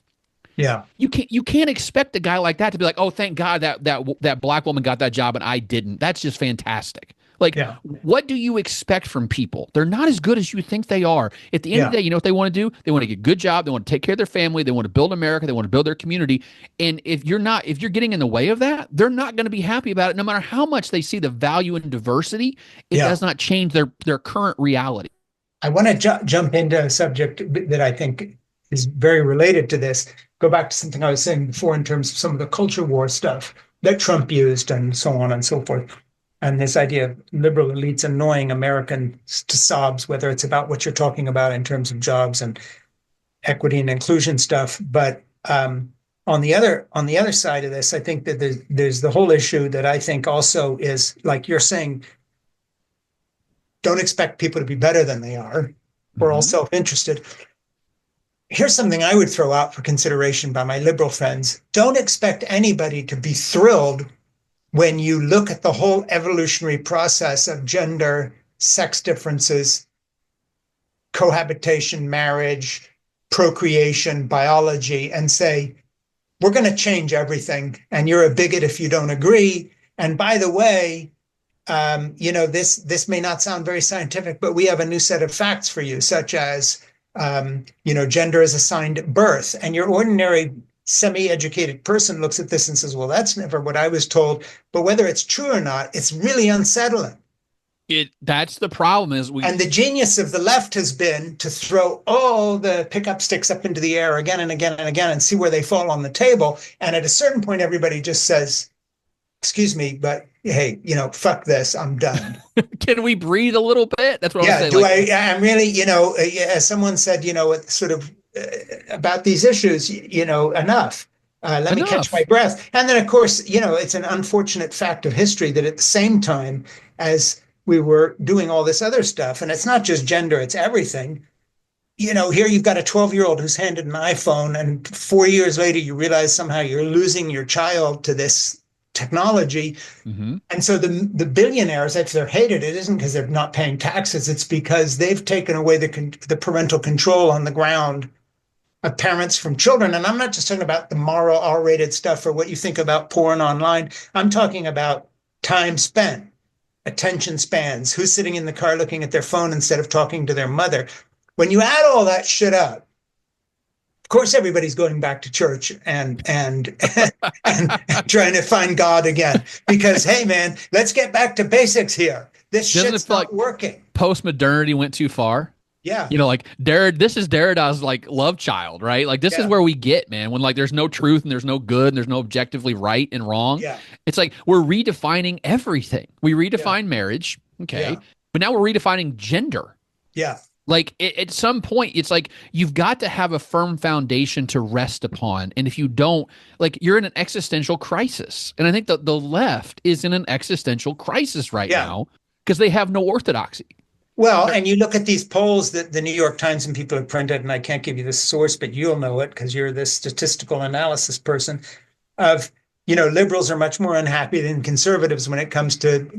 Yeah. You can't expect a guy like that to be like, "Oh, thank God that black woman got that job and I didn't." That's just fantastic. Like, Yeah. what do you expect from people? They're not as good as you think they are. At the end of Yeah. the day, you know what they want to do? They want to get a good job. They want to take care of their family. They want to build America. They want to build their community. And if you're getting in the way of that, they're not going to be happy about it. No matter how much they see the value in diversity, it Yeah. does not change their current reality. I want to jump into a subject that I think is very related to this. Go back to something I was saying before in terms of some of the culture war stuff that Trump used and so on and so forth. And this idea of liberal elites annoying Americans to sobs, whether it's about what you're talking about in terms of jobs and equity and inclusion stuff. But on the other side of this, I think that there's the whole issue that I think also is like you're saying, don't expect people to be better than they are. We're all self-interested. Here's something I would throw out for consideration by my liberal friends. Don't expect anybody to be thrilled when you look at the whole evolutionary process of gender, sex differences, cohabitation, marriage, procreation, biology, and say, we're going to change everything, and you're a bigot if you don't agree. And by the way, this may not sound very scientific, but we have a new set of facts for you, such as, gender is assigned at birth. And your ordinary semi-educated person looks at this and says, well, that's never what I was told. But whether it's true or not, it's really unsettling. That's the problem is And the genius of the left has been to throw all the pickup sticks up into the air again and again and again and see where they fall on the table. And at a certain point, everybody just says, excuse me, but hey, fuck this, I'm done. Can we breathe a little bit? That's what I was saying. I'm really, as someone said, sort of about these issues, enough. Let me catch my breath. And then, of course, it's an unfortunate fact of history that at the same time as we were doing all this other stuff, and it's not just gender, it's everything, here you've got a 12-year-old who's handed an iPhone, and 4 years later, you realize somehow you're losing your child to this technology. Hmm. And so the billionaires, if they're hated, it isn't because they're not paying taxes. It's because they've taken away the parental control on the ground of parents from children. And I'm not just talking about the moral R-rated stuff or what you think about porn online. I'm talking about time spent, attention spans, who's sitting in the car looking at their phone instead of talking to their mother. When you add all that shit up, of course, everybody's going back to church and trying to find God again. Because, hey, man, let's get back to basics here. This Doesn't it shit's feel not like working. post-modernity went too far? Yeah, Like this is Derrida's like love child, right? Like this is yeah, where we get, man, when like there's no truth and there's no good and there's no objectively right and wrong. yeah, It's like we're redefining everything. We yeah, redefine marriage, okay, yeah, but now we're redefining gender. yeah, Like at some point, it's like you've got to have a firm foundation to rest upon, and if you don't, like you're in an existential crisis. And I think that the left is in an existential crisis right yeah. now because they have no orthodoxy. Well, and you look at these polls that the New York Times and people have printed, and I can't give you the source, but you'll know it because you're the statistical analysis person of, liberals are much more unhappy than conservatives when it comes to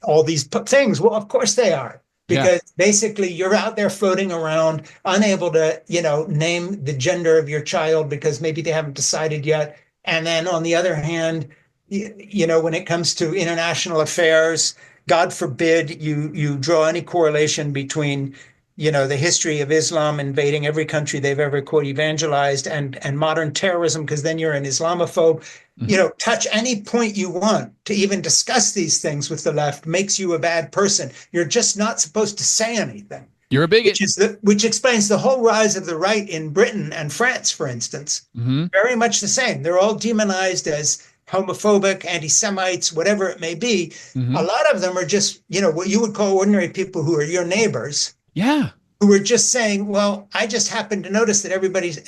all these things. Well, of course they are, Yeah. because basically you're out there floating around, unable to, name the gender of your child because maybe they haven't decided yet. And then on the other hand, when it comes to international affairs, God forbid you draw any correlation between, the history of Islam invading every country they've ever quote evangelized and modern terrorism, because then you're an Islamophobe. Mhm. Touch any point you want to even discuss these things with the left makes you a bad person. You're just not supposed to say anything, You're a bigot. which explains the whole rise of the right in Britain and France, for instance. Hmm. Very much the same. They're all demonized as homophobic, anti-Semites, whatever it may be. A Hmm. lot of them are just, what you would call ordinary people who are your neighbors, Yeah. who are just saying, well, I just happen to notice that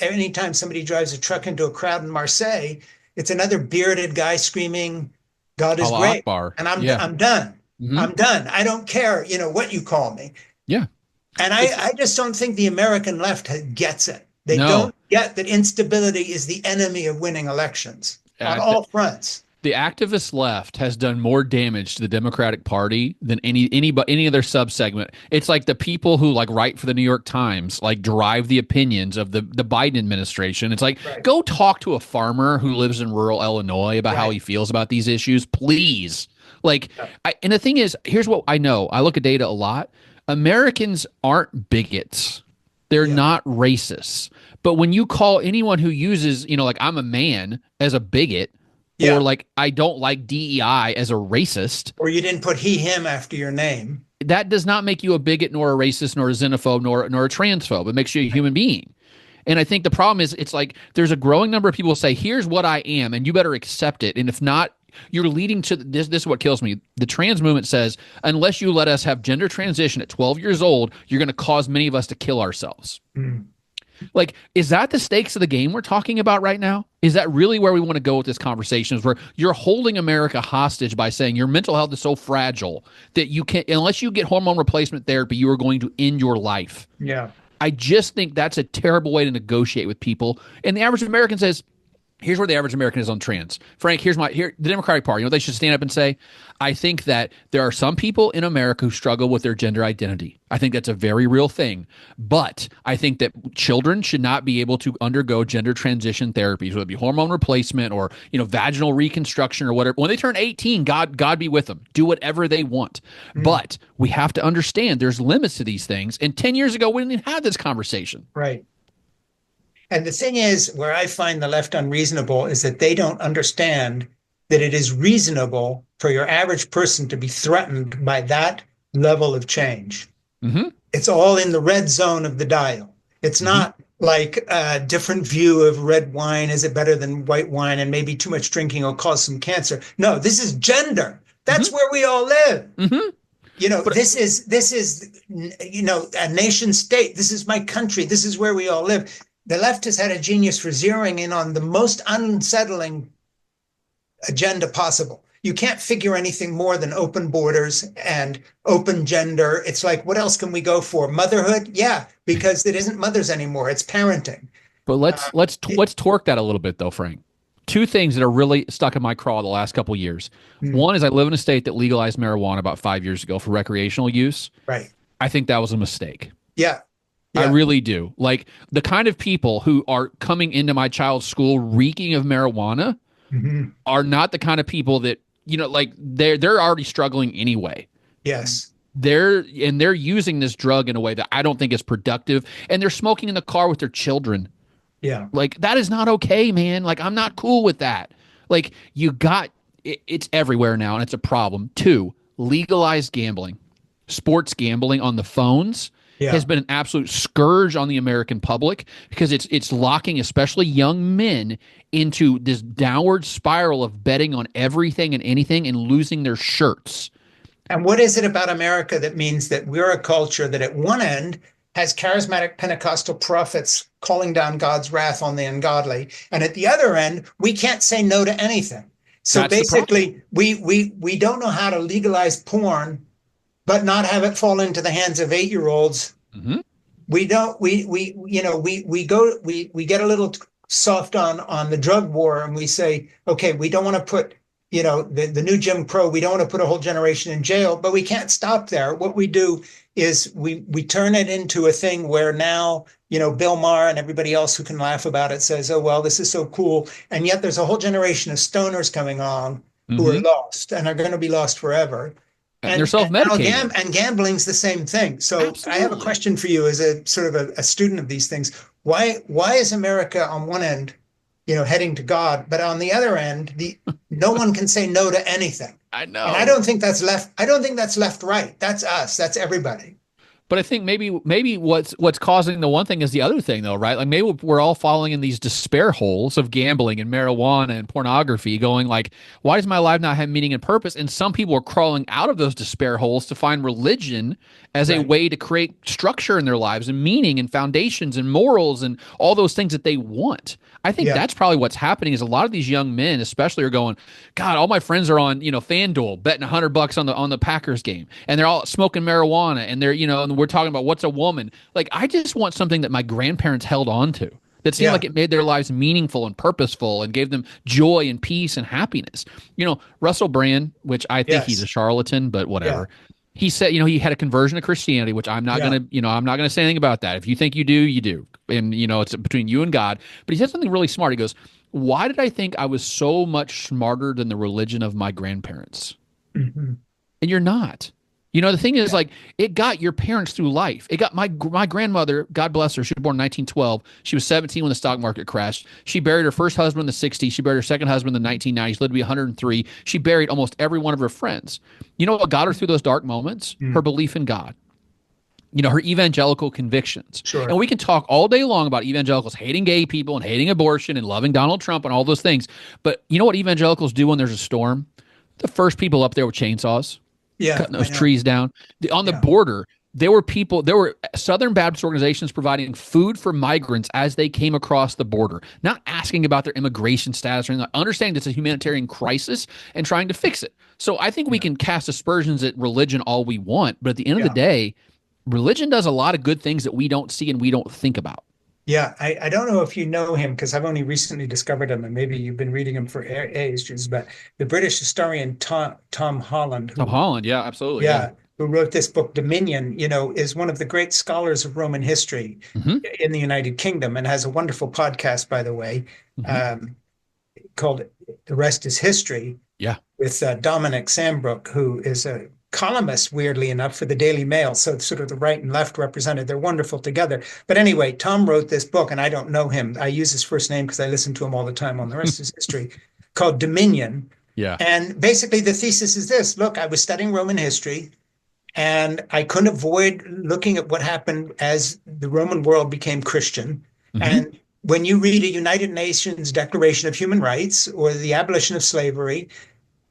anytime somebody drives a truck into a crowd in Marseille, it's another bearded guy screaming, God is Allah great. Akbar. And I'm, Yeah. I'm done. Hmm. I'm done. I don't care, what you call me. Yeah. And It's I just don't think the American left gets it. They no. don't get that instability is the enemy of winning elections on Uh, all fronts. the activist left has done more damage to the Democratic Party than any other subsegment. It's like the people who like write for the New York Times like drive the opinions of the Biden administration. It's like Right. go talk to a farmer who lives in rural Illinois about how Right. he feels about these issues, please. Like, Yeah. and the thing is, here's what I know. I look at data a lot. Americans aren't bigots. They're Yeah. not racists. But when you call anyone who uses, like I'm a man as a bigot, or Yeah. like I don't like DEI as a racist, Or you didn't put he, him after your name. that does not make you a bigot, nor a racist, nor a xenophobe, nor a transphobe. It makes you a human being. And I think the problem is it's like there's a growing number of people who say, here's what I am, and you better accept it. And if not, you're leading to this. This is what kills me. The trans movement says, unless you let us have gender transition at 12 years old, you're going to cause many of us to kill ourselves. Mm. Like, is that the stakes of the game we're talking about right now? Is that really where we want to go with this conversation? Is where you're holding America hostage by saying your mental health is so fragile that you can't, unless you get hormone replacement therapy, you are going to end your life. Yeah. I just think that's a terrible way to negotiate with people. And the average American says, here's where the average American is on trans. Frank, the Democratic Party, they should stand up and say, I think that there are some people in America who struggle with their gender identity. I think that's a very real thing. But I think that children should not be able to undergo gender transition therapies, whether it be hormone replacement or, vaginal reconstruction or whatever. When they turn 18, God be with them. Do whatever they want. Mm. But we have to understand there's limits to these things. And 10 years ago, we didn't even have this conversation. Right. And the thing is, where I find the left unreasonable is that they don't understand that it is reasonable for your average person to be threatened by that level of change. Mm-hmm. It's all in the red zone of the dial. It's not like a different view of red wine. Is it better than white wine? And maybe too much drinking will cause some cancer. No, this is gender. That's where we all live. Mm-hmm. This is, a nation state. This is my country. This is where we all live. The left has had a genius for zeroing in on the most unsettling agenda possible. you can't figure anything more than open borders and open gender. It's like, what else can we go for? Motherhood? Yeah, because it isn't mothers anymore. It's parenting. But Uh, let's torque that a little bit though, Frank. Two things that are really stuck in my craw the last couple of years. mm, One is I live in a state that legalized marijuana about 5 years ago for recreational use. right. I think that was a mistake. Yeah. I Yeah. really do. Like the kind of people who are coming into my child's school reeking of marijuana Hmm. are not the kind of people that, like they're already struggling anyway. Yes. They're using this drug in a way that I don't think is productive, and they're smoking in the car with their children. Yeah. Like that is not okay, man. Like I'm not cool with that. Like it's everywhere now, and it's a problem. Two, legalized gambling, sports gambling on the phones has Yeah. been an absolute scourge on the American public because it's locking especially young men into this downward spiral of betting on everything and anything and losing their shirts. And what is it about America that means that we're a culture that at one end has charismatic Pentecostal prophets calling down God's wrath on the ungodly, and at the other end, we can't say no to anything. So That's the problem. basically, we don't know how to legalize porn, but not have it fall into the hands of 8-year-olds. Mm-hmm. We don't we get a little soft on the drug war, and we say, okay, we don't want to put the new Jim Crow, we don't want to put a whole generation in jail, but we can't stop there. What we do is we turn it into a thing where now Bill Maher and everybody else who can laugh about it says, oh well, this is so cool, and yet there's a whole generation of stoners coming on who are Mm-hmm. lost and are going to be lost forever. And they're And now self-medicating. gambling's the same thing. So I have a Absolutely. question for you as a sort of a student of these things. Why is America on one end, heading to God, but on the other end, no one can say no to anything. I And I know. don't think that's left. I don't think that's left right. That's us. That's everybody. But I think maybe what's causing the one thing is the other thing though, right? Like maybe we're all falling in these despair holes of gambling and marijuana and pornography, going like, why does my life not have meaning and purpose? And some people are crawling out of those despair holes to find religion as a Right. way to create structure in their lives and meaning and foundations and morals and all those things that they want. I think Yeah. that's probably what's happening is a lot of these young men, especially, are going, God, all my friends are on, FanDuel betting $100 on the Packers game, and they're all smoking marijuana, and they're, and we're talking about what's a woman. Like, I just want something that my grandparents held on to that seemed Yeah. like it made their lives meaningful and purposeful and gave them joy and peace and happiness. Russell Brand, which I think he's Yes. a charlatan, but Yeah. whatever. He said, he had a conversion to Christianity, which I'm not Yeah. gonna, I'm not gonna say anything about that. If you think you do, you do, and it's between you and God. But he said something really smart. He goes, "Why did I think I was so much smarter than the religion of my grandparents?" Mhm. And you're not. The thing is, Yeah. like, it got your parents through life. It got my grandmother, God bless her. She was born in 1912. She was 17 when the stock market crashed. She buried her first husband in the 60s. She buried her second husband in the 1990s. Lived to be 103. She buried almost every one of her friends. You know what got her through those dark moments? Her Mm. belief in God. Her evangelical convictions. And Sure. we can talk all day long about evangelicals hating gay people and hating abortion and loving Donald Trump and all those things. But you know what evangelicals do when there's a storm? The first people up there with chainsaws, Yeah. cutting I those know. trees down. On the Yeah. border, there were Southern Baptist organizations providing food for migrants as they came across the border, not asking about their immigration status or anything, understanding it's a humanitarian crisis and trying to fix it. So I think we Yeah. can cast aspersions at religion all we want, but at the end of the Yeah. day, religion does a lot of good things that we don't see and we don't think about. Yeah. I don't know if you know him because I've only recently discovered him, and maybe you've been reading him for ages. But the British historian Tom Holland, Tom who Holland, yeah, absolutely, yeah. yeah, who wrote this book, Dominion, is one of the great scholars of Roman history Hmm. in the United Kingdom, and has a wonderful podcast, by the way, Hmm. um, called "The Rest Is History" Yeah. with Dominic Sambrook, who is a columnist, weirdly enough, for the Daily Mail. So it's sort of the right and left represented. They're wonderful together. But anyway, Tom wrote this book, and I don't know him. I use his first name because I listen to him all the time on The Rest Is History, called Dominion. Yeah. And basically, the thesis is this: look, I was studying Roman history, and I couldn't avoid looking at what happened as the Roman world became Christian. Hmm. And when you read a United Nations Declaration of Human Rights or the abolition of slavery,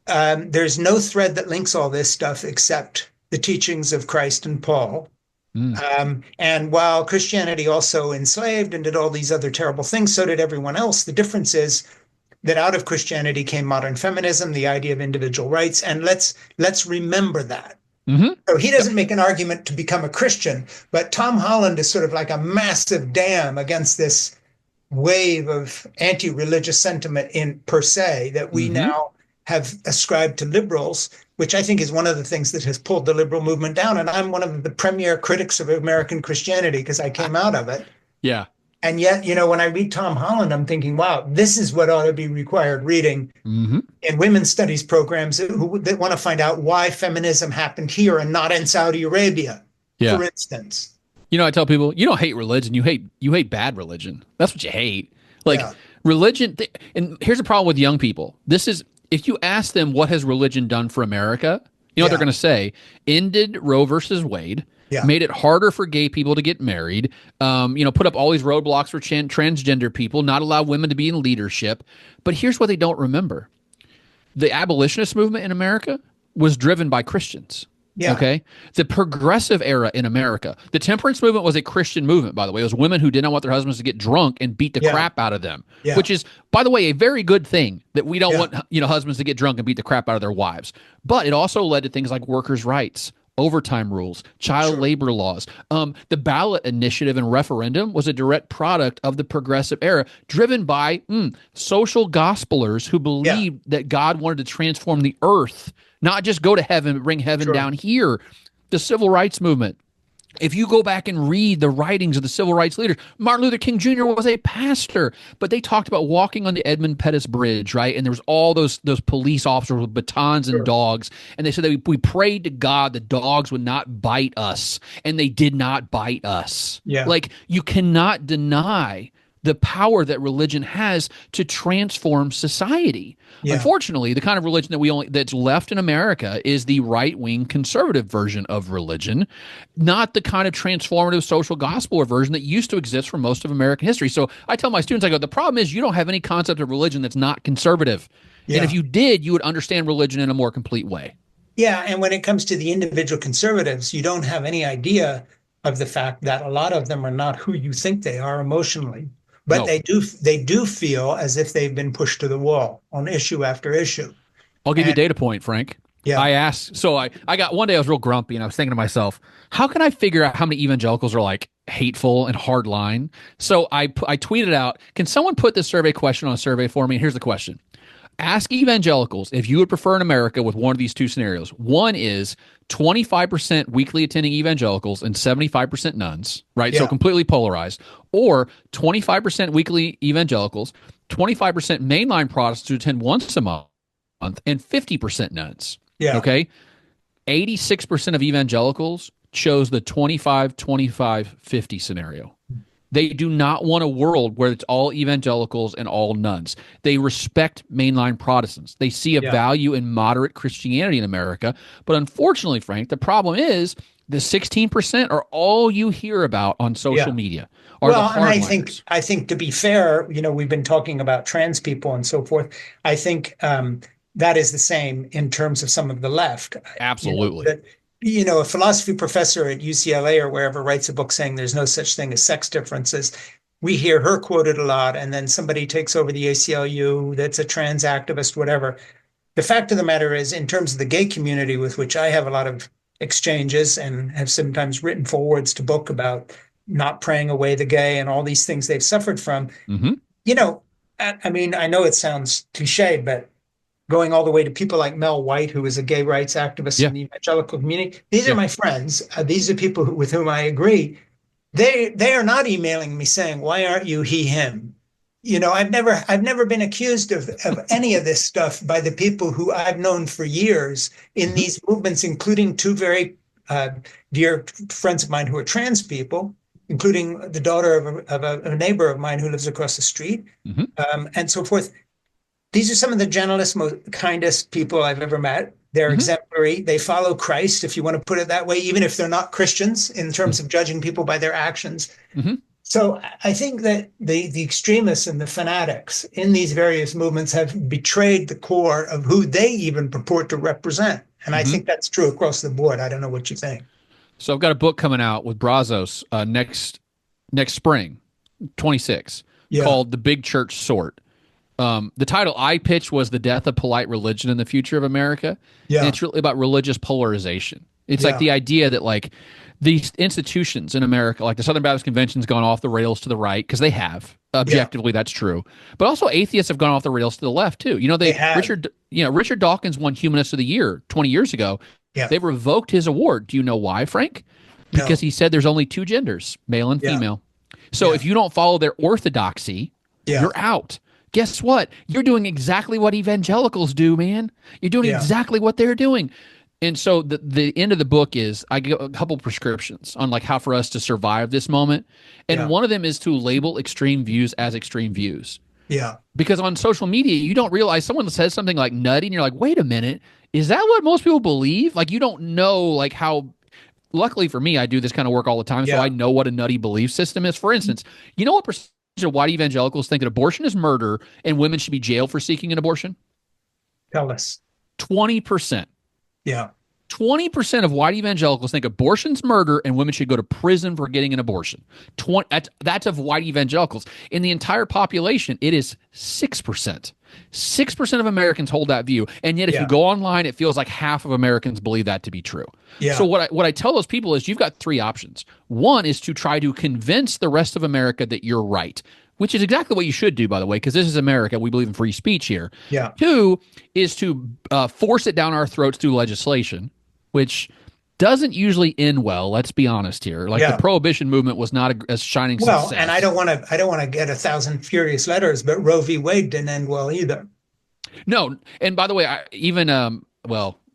there's no thread that links all this stuff except the teachings of Christ and Paul. Mm. And while Christianity also enslaved and did all these other terrible things, so did everyone else. The difference is that out of Christianity came modern feminism, the idea of individual rights, and let's remember that. Mm-hmm. So he doesn't make an argument to become a Christian, but Tom Holland is sort of like a massive dam against this wave of anti-religious sentiment in per se that we Mm-hmm. now have ascribed to liberals, which I think is one of the things that has pulled the liberal movement down. And I'm one of the premier critics of American Christianity because I came out of it. Yeah. And yet, when I read Tom Holland, I'm thinking, wow, this is what ought to be required reading Mm-hmm. in women's studies programs that want to find out why feminism happened here and not in Saudi Arabia, Yeah. for instance. I tell people, you don't hate religion, you hate bad religion. That's what you hate. Like Yeah. religion, and here's the problem with young people. This is if you ask them what has religion done for America, what they're Yeah. going to say? Ended Roe versus Wade. Yeah. Made it harder for gay people to get married. Put up all these roadblocks for transgender people. Not allow women to be in leadership. But here's what they don't remember: the abolitionist movement in America was driven by Christians. Yeah. Okay. The progressive era in America, the temperance movement was a Christian movement, by the way. It was women who did not want their husbands to get drunk and beat the Yeah. crap out of them, Yeah. which is, by the way, a very good thing that we don't Yeah. want, husbands to get drunk and beat the crap out of their wives. But it also led to things like workers' rights, overtime rules, child Sure. labor laws. The ballot initiative and referendum was a direct product of the progressive era, driven by social gospelers who believed that God wanted to transform the earth, not just go to heaven, but bring heaven Sure. down here. The civil rights movement. If you go back and read the writings of the civil rights leaders, Martin Luther King Jr. was a pastor, but they talked about walking on the Edmund Pettus Bridge, right? And there was all those police officers with batons and dogs, and they said that we prayed to God the dogs would not bite us, and they did not bite us. Yeah. Like, you cannot deny the power that religion has to transform society. Yeah. Unfortunately, the kind of religion that's left in America is the right-wing conservative version of religion, not the kind of transformative social gospel version that used to exist for most of American history. So I tell my students, I go, the problem is you don't have any concept of religion that's not conservative. Yeah. And if you did, you would understand religion in a more complete way. Yeah, and when it comes to the individual conservatives, you don't have any idea of the fact that a lot of them are not who you think they are emotionally. But No. they do feel as if they've been pushed to the wall on issue after issue. I'll give you a data point, Frank. Yeah. I asked, so I got one day I was real grumpy and I was thinking to myself, how can I figure out how many evangelicals are like hateful and hard line? So I tweeted out, can someone put this survey question on a survey for me? And here's the question. Ask evangelicals if you would prefer in America with one of these two scenarios. One is 25% weekly attending evangelicals and 75% nuns, right? So Yeah. completely polarized. Or 25% weekly evangelicals, 25% mainline Protestants who attend once a month, and 50% nuns. Yeah. Okay. 86% of evangelicals chose the 25-25-50 scenario. They do not want a world where it's all evangelicals and all nuns. They respect mainline Protestants. They see a value in moderate Christianity in America. But unfortunately, Frank, the problem is the 16% are all you hear about on social media. Are Well, the and hardliners. I think to be fair, we've been talking about trans people and so forth. I think that is the same in terms of some of the left. Absolutely. A philosophy professor at UCLA or wherever writes a book saying there's no such thing as sex differences. We hear her quoted a lot, and then somebody takes over the ACLU that's a trans activist, whatever. The fact of the matter is, in terms of the gay community with which I have a lot of exchanges and have sometimes written forwards to book about not praying away the gay and all these things they've suffered from, Mm-hmm. I mean, I know it sounds cliche, but going all the way to people like Mel White, who is a gay rights activist in the evangelical community. These are my friends. These are people with whom I agree. They are not emailing me saying, "Why aren't you he, him?" I've never been accused of any of this stuff by the people who I've known for years in these movements, including two very dear friends of mine who are trans people, including the daughter of a neighbor of mine who lives across the street, and so forth. These are some of the gentlest, most kindest people I've ever met. They're exemplary. They follow Christ, if you want to put it that way, even if they're not Christians in terms of judging people by their actions. So I think that the extremists and the fanatics in these various movements have betrayed the core of who they even purport to represent. And I think that's true across the board. I don't know what you think. So I've got a book coming out with Brazos next spring, 26, called The Big Church Sort. The title I pitched was "The Death of Polite Religion and the Future of America," and Yeah. it's really about religious polarization. It's like Yeah. the idea that like these institutions in America, like the Southern Baptist Convention's gone off the rails to the right because they have. Yeah. Objectively, that's true. But also atheists have gone off the rails to the left too. They have. Richard Dawkins won Humanist of the Year 20 years ago. Yeah. They revoked his award. Do you know why, Frank? Because No. he said there's only two genders, male and Yeah. female. So Yeah. if you don't follow their orthodoxy, Yeah. you're out. Guess what? You're doing exactly what evangelicals do, man. You're doing Yeah. exactly what they're doing. And so the end of the book is I give a couple prescriptions on like how for us to survive this moment. And Yeah. one of them is to label extreme views as extreme views. Yeah. Because on social media, you don't realize someone says something like nutty and you're like, wait a minute, is that what most people believe? Like you don't know like how luckily for me, I do this kind of work all the time, so Yeah. I know what a nutty belief system is. For instance, you know what percentage of white evangelicals think that abortion is murder and women should be jailed for seeking an abortion? Tell us. 20%. Yeah. 20% of white evangelicals think abortion's murder and women should go to prison for getting an abortion. That's of white evangelicals. In the entire population, it is 6%. 6% of Americans hold that view. And yet, if you go online, it feels like half of Americans believe that to be true. Yeah. So what I tell those people is you've got three options. One is to try to convince the rest of America that you're right, which is exactly what you should do, by the way, because this is America. We believe in free speech here. Yeah. Two is to force it down our throats through legislation, which doesn't usually end well. Let's be honest here. Like the prohibition movement was not a shining success. And I don't want to get 1,000 furious letters, but Roe v. Wade didn't end well either. No, and by the way,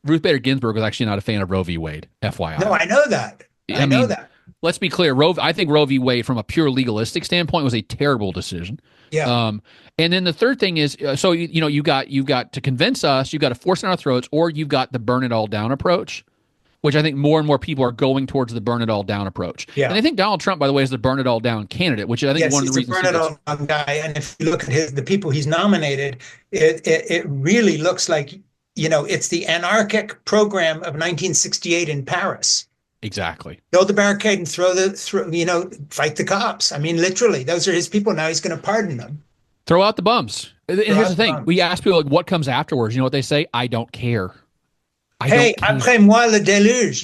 Ruth Bader Ginsburg was actually not a fan of Roe v. Wade. FYI. No, I know that. I know that. Let's be clear. I think Roe v. Wade, from a pure legalistic standpoint, was a terrible decision. Yeah. And then the third thing is, so you got to convince us, you got to force it in our throats, or you've got the burn it all down approach, which I think more and more people are going towards the burn it all down approach. Yeah. And I think Donald Trump, by the way, is the burn it all down candidate, which I think is one of the reasons. He's a burn it all down guy. And if you look at the people he's nominated, it really looks like, it's the anarchic program of 1968 in Paris. Exactly. Build the barricade and fight the cops. I mean, literally, those are his people. Now he's going to pardon them. Throw out the bums. And here's the thing. We ask people, like, what comes afterwards? You know what they say? I don't care. Après moi le déluge,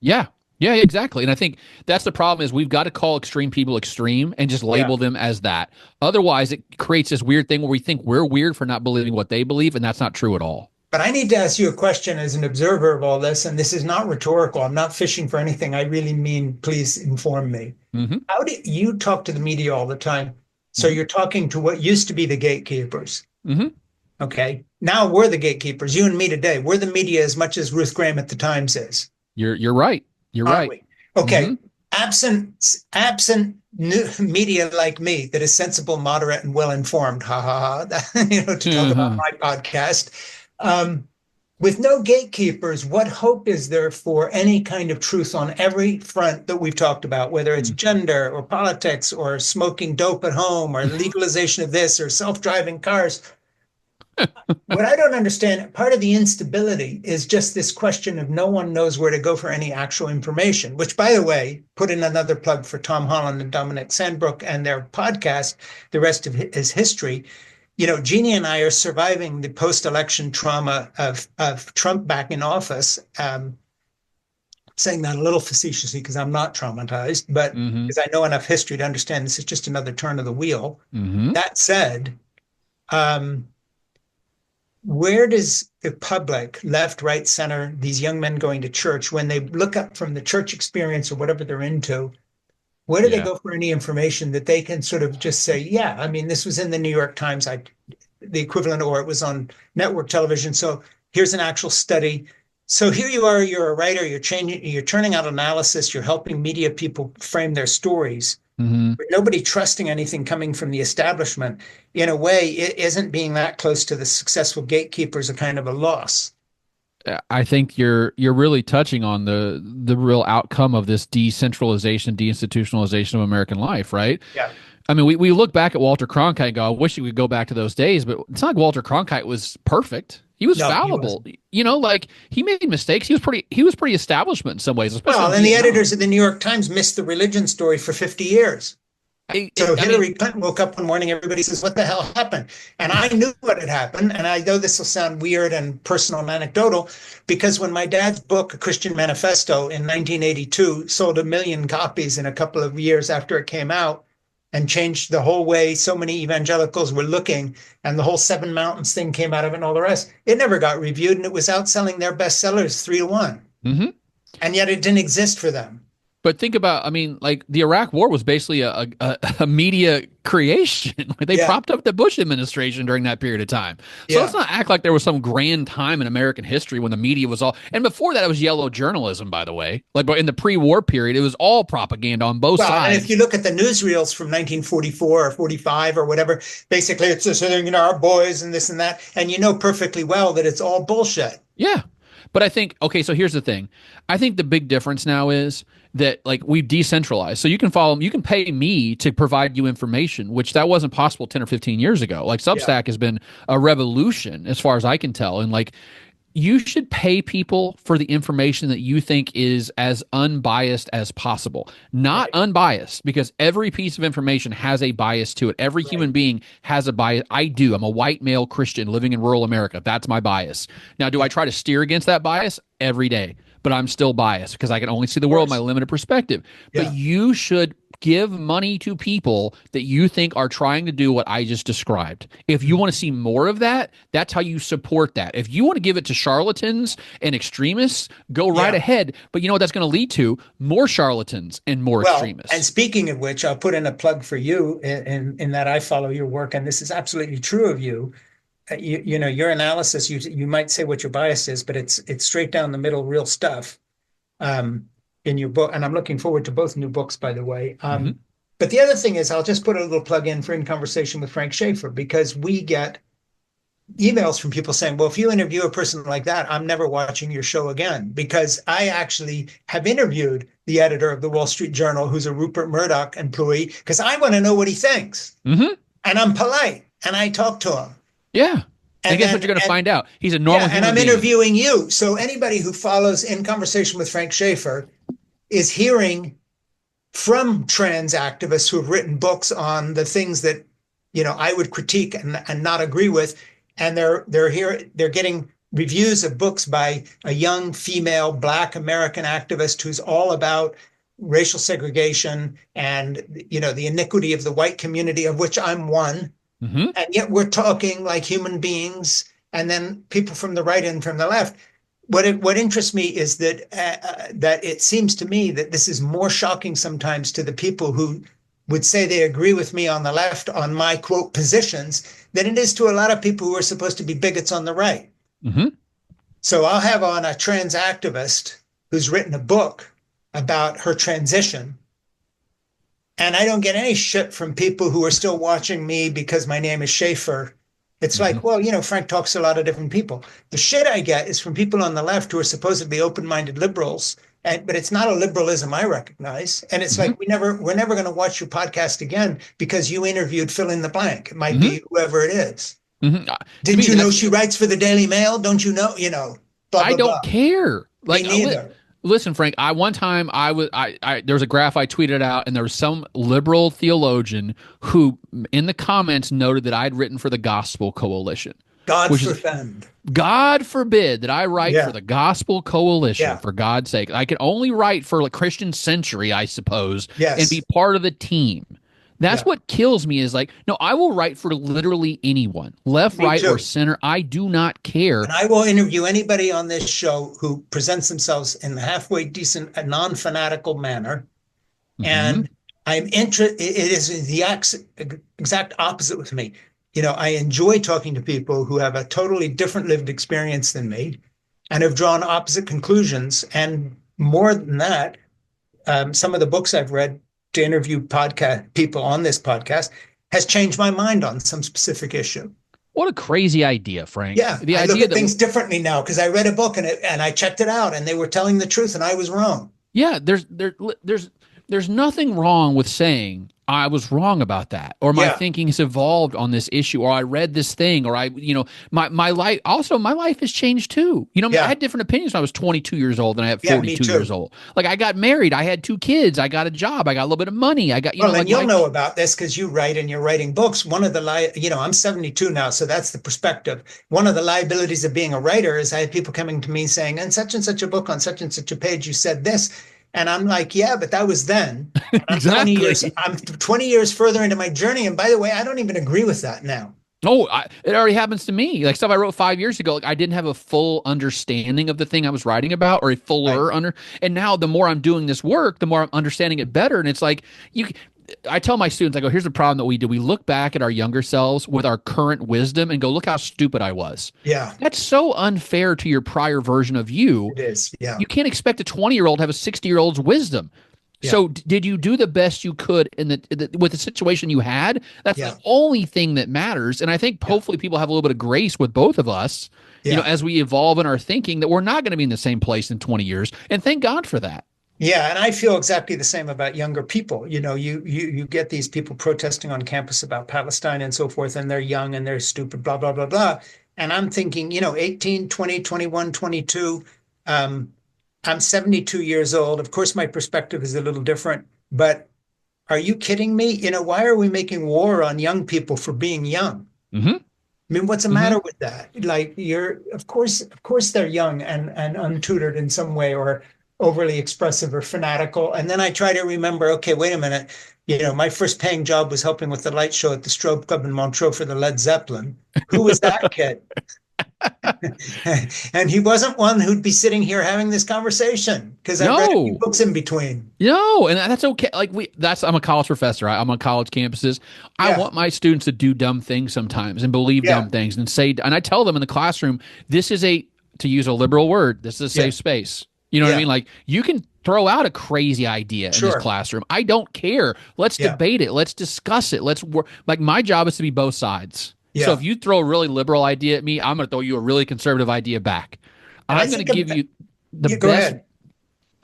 Yeah. Yeah, exactly. And I think that's the problem is we've got to call extreme people extreme and just label them as that. Otherwise, it creates this weird thing where we think we're weird for not believing what they believe, and that's not true at all. But I need to ask you a question as an observer of all this, and this is not rhetorical. I'm not fishing for anything. I really mean, please inform me. Mm-hmm. How do you talk to the media all the time? So you're talking to what used to be the gatekeepers. Mm-hmm. Okay. Now we're the gatekeepers. You and me today. We're the media as much as Ruth Graham at the Times is. You're right. You're right. We? Okay. Mm-hmm. Absent new media like me that is sensible, moderate, and well informed. Ha ha ha. To talk about my podcast. With no gatekeepers, what hope is there for any kind of truth on every front that we've talked about, whether it's gender or politics or smoking dope at home or legalization of this or self-driving cars? What I don't understand, part of the instability is just this question of no one knows where to go for any actual information, which, by the way, put in another plug for Tom Holland and Dominic Sandbrook and their podcast, The Rest of His History. Jeannie and I are surviving the post-election trauma of Trump back in office. Saying that a little facetiously because I'm not traumatized, but because I know enough history to understand this is just another turn of the wheel. Mm-hmm. That said, where does the public, left, right, center, these young men going to church, when they look up from the church experience or whatever they're into, where do they go for any information that they can sort of just say, yeah, I mean, this was in the New York Times, the equivalent, or it was on network television. So here's an actual study. So here you are, you're a writer, you're turning out analysis, you're helping media people frame their stories. Mm-hmm. But nobody trusting anything coming from the establishment, in a way, it isn't being that close to the successful gatekeepers a kind of a loss. I think you're really touching on the real outcome of this decentralization, deinstitutionalization of American life, right? Yeah. I mean, we look back at Walter Cronkite and go, I wish we could go back to those days, but it's not like Walter Cronkite was perfect. He was fallible. He made mistakes. He was pretty establishment in some ways. And the editors of the New York Times missed the religion story for 50 years. So I mean, Hillary Clinton woke up one morning, everybody says, what the hell happened? And I knew what had happened. And I know this will sound weird and personal and anecdotal, because when my dad's book, A Christian Manifesto, in 1982 sold 1 million copies in a couple of years after it came out and changed the whole way so many evangelicals were looking, and the whole Seven Mountains thing came out of it and all the rest, it never got reviewed, and it was outselling their bestsellers 3-1. mhm. And yet it didn't exist for them. But think about, I mean, like the Iraq War was basically a media creation. Like they Yeah. propped up the Bush administration during that period of time. So let's Yeah. not act like there was some grand time in American history when the media was all, and before that it was yellow journalism, by the way. Like in the pre-war period, it was all propaganda on both Well, and sides. if you look at the newsreels from 1944 or 45 or whatever, basically it's just, our boys and this and that. And you know perfectly well that it's all bullshit. Yeah. But I think, okay, so here's the thing. I think the big difference now is that like we've decentralized. So you can you can pay me to provide you information, which that wasn't possible 10 or 15 years ago. Like Substack has been a revolution as far as I can tell. And like you should pay people for the information that you think is as unbiased as possible. Not unbiased, because every piece of information has a bias to it. Every human being has a bias. I do. I'm a white male Christian living in rural America. That's my bias. Now, do I try to steer against that bias? Every day. But I'm still biased because I can only see the world in my limited perspective. Yeah. But you should give money to people that you think are trying to do what I just described. If you want to see more of that, that's how you support that. If you want to give it to charlatans and extremists, go right ahead. But you know what that's going to lead to? More charlatans and more extremists. And speaking of which, I'll put in a plug for you in that I follow your work, and this is absolutely true of you. You know, your analysis, you might say what your bias is, but it's straight down the middle, real stuff. In your book, and I'm looking forward to both new books, by the way. But the other thing is, I'll just put a little plug in for In Conversation with Frank Schaeffer, because we get emails from people saying, well, if you interview a person like that, I'm never watching your show again, because I actually have interviewed the editor of the Wall Street Journal, who's a Rupert Murdoch employee, because I want to know what he thinks. And I'm polite, and I talk to him. Yeah. And guess what you're going to find out? He's a normal human and I'm being. interviewing you. So anybody who follows In Conversation with Frank Schaeffer is hearing from trans activists who have written books on the things that, you know, I would critique and not agree with. And they're getting reviews of books by a young female Black American activist who's all about racial segregation and, you know, the iniquity of the white community, of which I'm one. And yet we're talking like human beings, and then people from the right and from the left. What interests me is that that it seems to me that this is more shocking sometimes to the people who would say they agree with me on the left on my quote positions than it is to a lot of people who are supposed to be bigots on the right. So I'll have on a trans activist who's written a book about her transition, and I don't get any shit from people who are still watching me because my name is Schaeffer. It's like, well, you know, Frank talks to a lot of different people. The shit I get is from people on the left who are supposedly open-minded liberals, but it's not a liberalism I recognize. And it's like, we're never going to watch your podcast again because you interviewed fill in the blank. It might be whoever it is. Didn't you know she writes for the Daily Mail? Don't you know? You know, blah, blah, I don't blah. care. Like, me neither. Listen, Frank, one time there was a graph I tweeted out, and there was some liberal theologian who in the comments noted that I'd written for the Gospel Coalition. God forfend. God forbid that I write for the Gospel Coalition, for God's sake. I can only write for like Christian Century, I suppose, and be part of the team. That's what kills me is like, no, I will write for literally anyone, left, right, or center. I do not care. And I will interview anybody on this show who presents themselves in a halfway decent, a non-fanatical manner. And I'm interested. It is the exact opposite with me. You know, I enjoy talking to people who have a totally different lived experience than me and have drawn opposite conclusions. And more than that, some of the books I've read to interview people on this podcast has changed my mind on some specific issue. What a crazy idea, Frank. Yeah, I look at things differently now because I read a book and I checked it out and they were telling the truth and I was wrong. Yeah, there's nothing wrong with saying I was wrong about that, or my Yeah. thinking has evolved on this issue, or I read this thing, or my life, also my life has changed too. I mean, I Yeah. had different opinions when I was 22 years old than I had Yeah. Me 42 years too. old. Like I got married, I had 2 kids, I got a job, I got a little bit of money, I got, Well, like and you'll life. know about this because you write and you're writing books. One of the I'm 72 now, so that's the perspective. One of the liabilities of being a writer is I have people coming to me saying, "And such a book on such and such a page, you said this," and I'm like, "Yeah, but that was then." And Exactly. I'm 20 years further into my journey, and by the way, I don't even agree with that now. Oh, it already happens to me. Like stuff I wrote 5 years ago, like I didn't have a full understanding of the thing I was writing about, or a Right? fuller under. And now, the more I'm doing this work, the more I'm understanding it better. And it's like you. I tell my students, I go, "Here's the problem that we do. We look back at our younger selves with our current wisdom and go, look how stupid I was." Yeah, That's so unfair to your prior version of you. it is. Yeah, You can't expect a 20-year-old to have a 60-year-old's wisdom. yeah, So did you do the best you could with the situation you had? That's the yeah, only thing that matters. And I think yeah, hopefully people have a little bit of grace with both of us, yeah. as we evolve in our thinking, that we're not going to be in the same place in 20 years. And thank God for that. Yeah, and I feel exactly the same about younger people. You get these people protesting on campus about Palestine and so forth, and they're young and they're stupid, blah, blah, blah, blah. And I'm thinking, 18, 20, 21, 22. Um, I'm 72 years old. Of course, my perspective is a little different, but are you kidding me? Why are we making war on young people for being young? Mm-hmm. I mean, what's the Mm-hmm. matter with that? Like of course they're young and untutored in some way or overly expressive or fanatical. And then I try to remember, okay, wait a minute. My first paying job was helping with the light show at the Strobe Club in Montreux for the Led Zeppelin. Who was that kid? And he wasn't one who'd be sitting here having this conversation because I've read a few No, books in between. no, and that's okay. Like I'm a college professor. Right? I'm on college campuses. I Yeah, want my students to do dumb things sometimes and believe yeah, dumb things and I tell them in the classroom, this is to use a liberal word, this is a yeah, safe space. You know what I yeah, mean? Like you can throw out a crazy idea in this sure. classroom. I don't care. Let's Yeah, debate it. Let's discuss it. Let's work. Like my job is to be both sides. So if yeah. you throw a really liberal idea at me, I'm going to throw you a really conservative idea back. And I I'm going to think, give you the yeah, go best. ahead.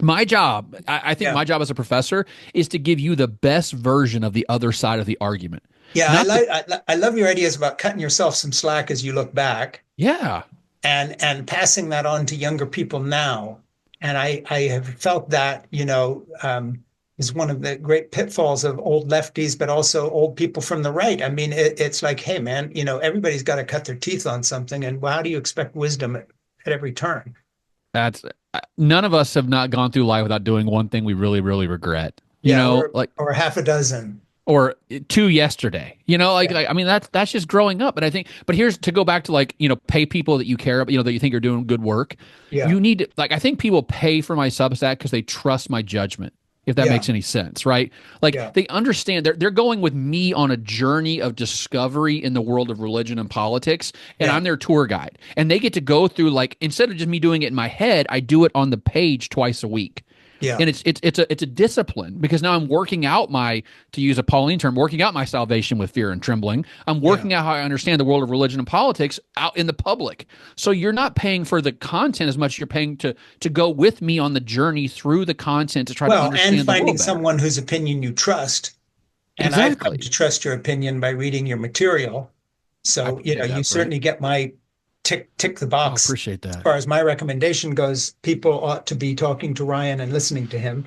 My job, I think Yeah. my job as a professor is to give you the best version of the other side of the argument. Yeah, Not the, I love your ideas about cutting yourself some slack as you look back yeah, and passing that on to younger people now. And I have felt that, is one of the great pitfalls of old lefties, but also old people from the right. I mean, it's like, hey, man, everybody's got to cut their teeth on something. And how do you expect wisdom at every turn? that's none of us have not gone through life without doing one thing we really, really regret. Yeah, Like or half a dozen. or two yesterday. Yeah, I mean that's just growing up. And I think, but here's to go back to like pay people that you care about, that you think are doing good work. yeah, You need to, like I think people pay for my Substack because they trust my judgment. If that yeah, makes any sense, right? Like yeah, they understand they're going with me on a journey of discovery in the world of religion and politics, and yeah, I'm their tour guide. And they get to go through, like, instead of just me doing it in my head, I do it on the page twice a week. yeah, And it's a discipline because now I'm working out to use a Pauline term, working out my salvation with fear and trembling. I'm yeah. working out how I understand the world of religion and politics out in the public. So you're not paying for the content as much as you're paying to go with me on the journey through the content to try to Well, and understand the finding world better. someone whose opinion you trust. And I've come Exactly. to trust your opinion by reading your material. I So, appreciate you that, Brent. certainly get my tick the Oh, box. appreciate As that. far as my recommendation goes, people ought to be talking to Ryan and listening to him.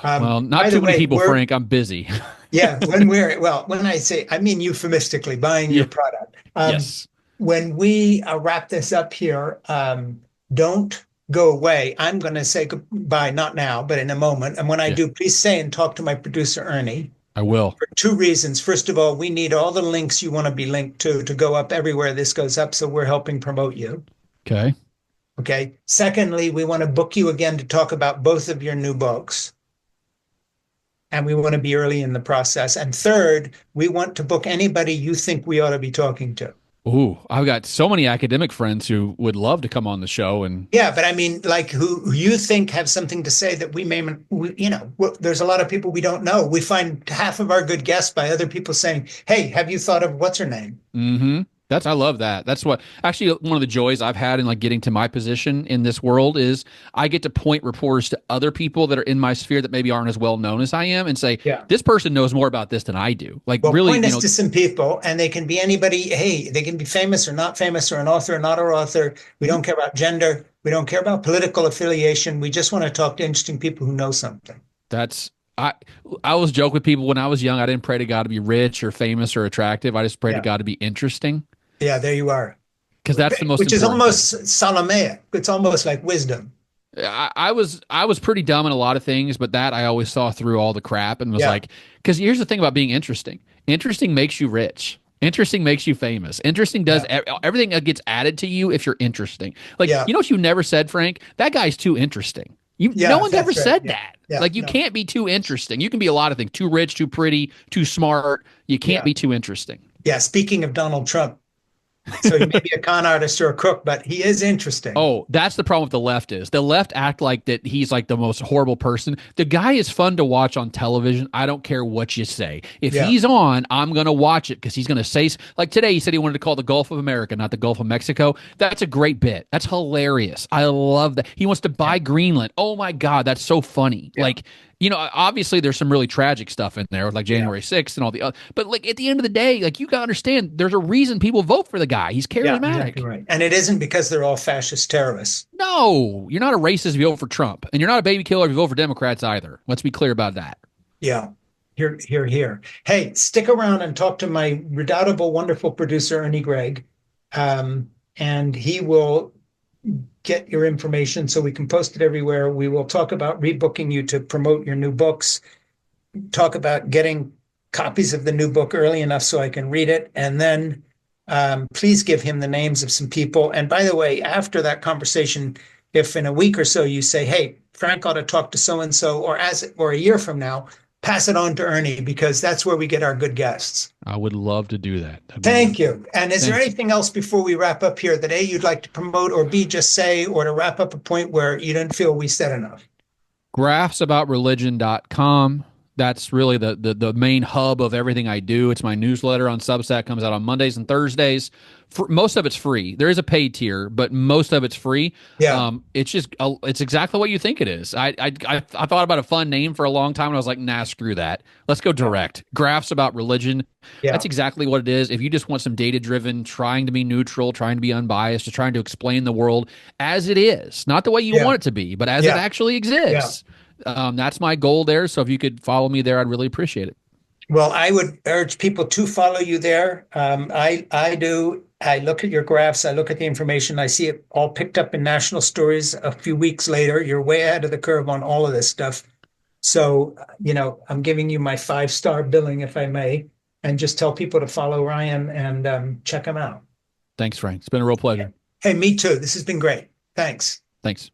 Well, By not the too many way, people, Frank. I'm busy. yeah, when I say, I mean euphemistically, buying Yeah. your product. Yes. When we wrap this up here, don't go away. I'm going to say goodbye, not now, but in a moment. And when I Yeah. do, please say and talk to my producer, Ernie. I will. For two reasons. First of all, we need all the links you want to be linked to go up everywhere this goes up. So we're helping promote you. Okay. Okay. Secondly, we want to book you again to talk about both of your new books. And we want to be early in the process. And third, we want to book anybody you think we ought to be talking to. Ooh, I've got so many academic friends who would love to come on the show, and Yeah, but I mean, like who you think have something to say that there's a lot of people we don't know. We find half of our good guests by other people saying, "Hey, have you thought of what's her name?" mm-hmm. I love that. That's what actually one of the joys I've had in like getting to my position in this world is I get to point reporters to other people that are in my sphere that maybe aren't as well known as I am and say, Yeah. this person knows more about this than I do. Like Well, really, point us to some people, and they can be anybody. Hey, they can be famous or not famous, or an author or not an author. We don't care about gender. We don't care about political affiliation. We just want to talk to interesting people who know something. that's I always joke with people when I was young, I didn't pray to God to be rich or famous or attractive. I just prayed to Yeah. God to be interesting Yeah, there you are. because that's the most Which is important thing. almost Salomaic. It's almost like wisdom. I was pretty dumb in a lot of things, but that I always saw through all the crap and was Yeah. like, because here's the thing about being interesting. Interesting makes you rich. Interesting makes you famous. Interesting does Yeah. everything that gets added to you if you're interesting. Like, Yeah. you know what you never said, Frank? That guy's too interesting. No Yeah, one's ever that's right. said Yeah. that. Yeah. Like, you No. can't be too interesting. You can be a lot of things. Too rich, too pretty, too smart. You can't Yeah. be too interesting. Yeah. Speaking of Donald Trump, so he may be a con artist or a crook, but he is interesting. Oh, that's the problem with the left is the left act like that he's like the most horrible person. The guy is fun to watch on television. I don't care what you say. If Yeah. he's on, I'm going to watch it because he's going to say, like today, he said he wanted to call the Gulf of America, not the Gulf of Mexico. That's a great bit. That's hilarious. I love that. He wants to Yeah. buy Greenland. Oh my God, that's so funny. Yeah. Like, obviously there's some really tragic stuff in there, like Yeah. January 6th and all the other. But like at the end of the day, like you got to understand, there's a reason people vote for the guy. He's Yeah, charismatic. exactly right. And it isn't because they're all fascist terrorists. No, you're not a racist if you vote for Trump, and you're not a baby killer if you vote for Democrats either. Let's be clear about that. Yeah. Here, here, here. Hey, stick around and talk to my redoubtable, wonderful producer, Ernie Gregg. And he will get your information so we can post it everywhere. We will talk about rebooking you to promote your new books, talk about getting copies of the new book early enough so I can read it. And then please give him the names of some people. And by the way, after that conversation, if in a week or so you say, hey, Frank ought to talk to so-and-so, or a year from now, pass it on to Ernie because that's where we get our good guests. I would love to do that. Thank you. And is there Thanks. anything else before we wrap up here that A, you'd like to promote, or B, just say, or to wrap up a point where you didn't feel we said enough? Graphsaboutreligion.com. That's really the main hub of everything I do. It's my newsletter on Substack, comes out on Mondays and Thursdays. Most of it's free. There is a paid tier, but most of it's free. Yeah. It's just it's exactly what you think it is. I thought about a fun name for a long time, and I was like, nah, screw that. Let's go direct. Graphs About Religion. Yeah. That's exactly what it is. If you just want some data driven, trying to be neutral, trying to be unbiased, just trying to explain the world as it is, not the way you Yeah. want it to be, but as it actually exists. That's my goal there. So if you could follow me there, I'd really appreciate it. Well, I would urge people to follow you there. I do. I look at your graphs. I look at the information. I see it all picked up in national stories a few weeks later. You're way ahead of the curve on all of this stuff. So, I'm giving you my 5-star billing, if I may, and just tell people to follow Ryan and check him out. Thanks, Frank. It's been a real pleasure. Hey, me too. This has been great. Thanks. Thanks.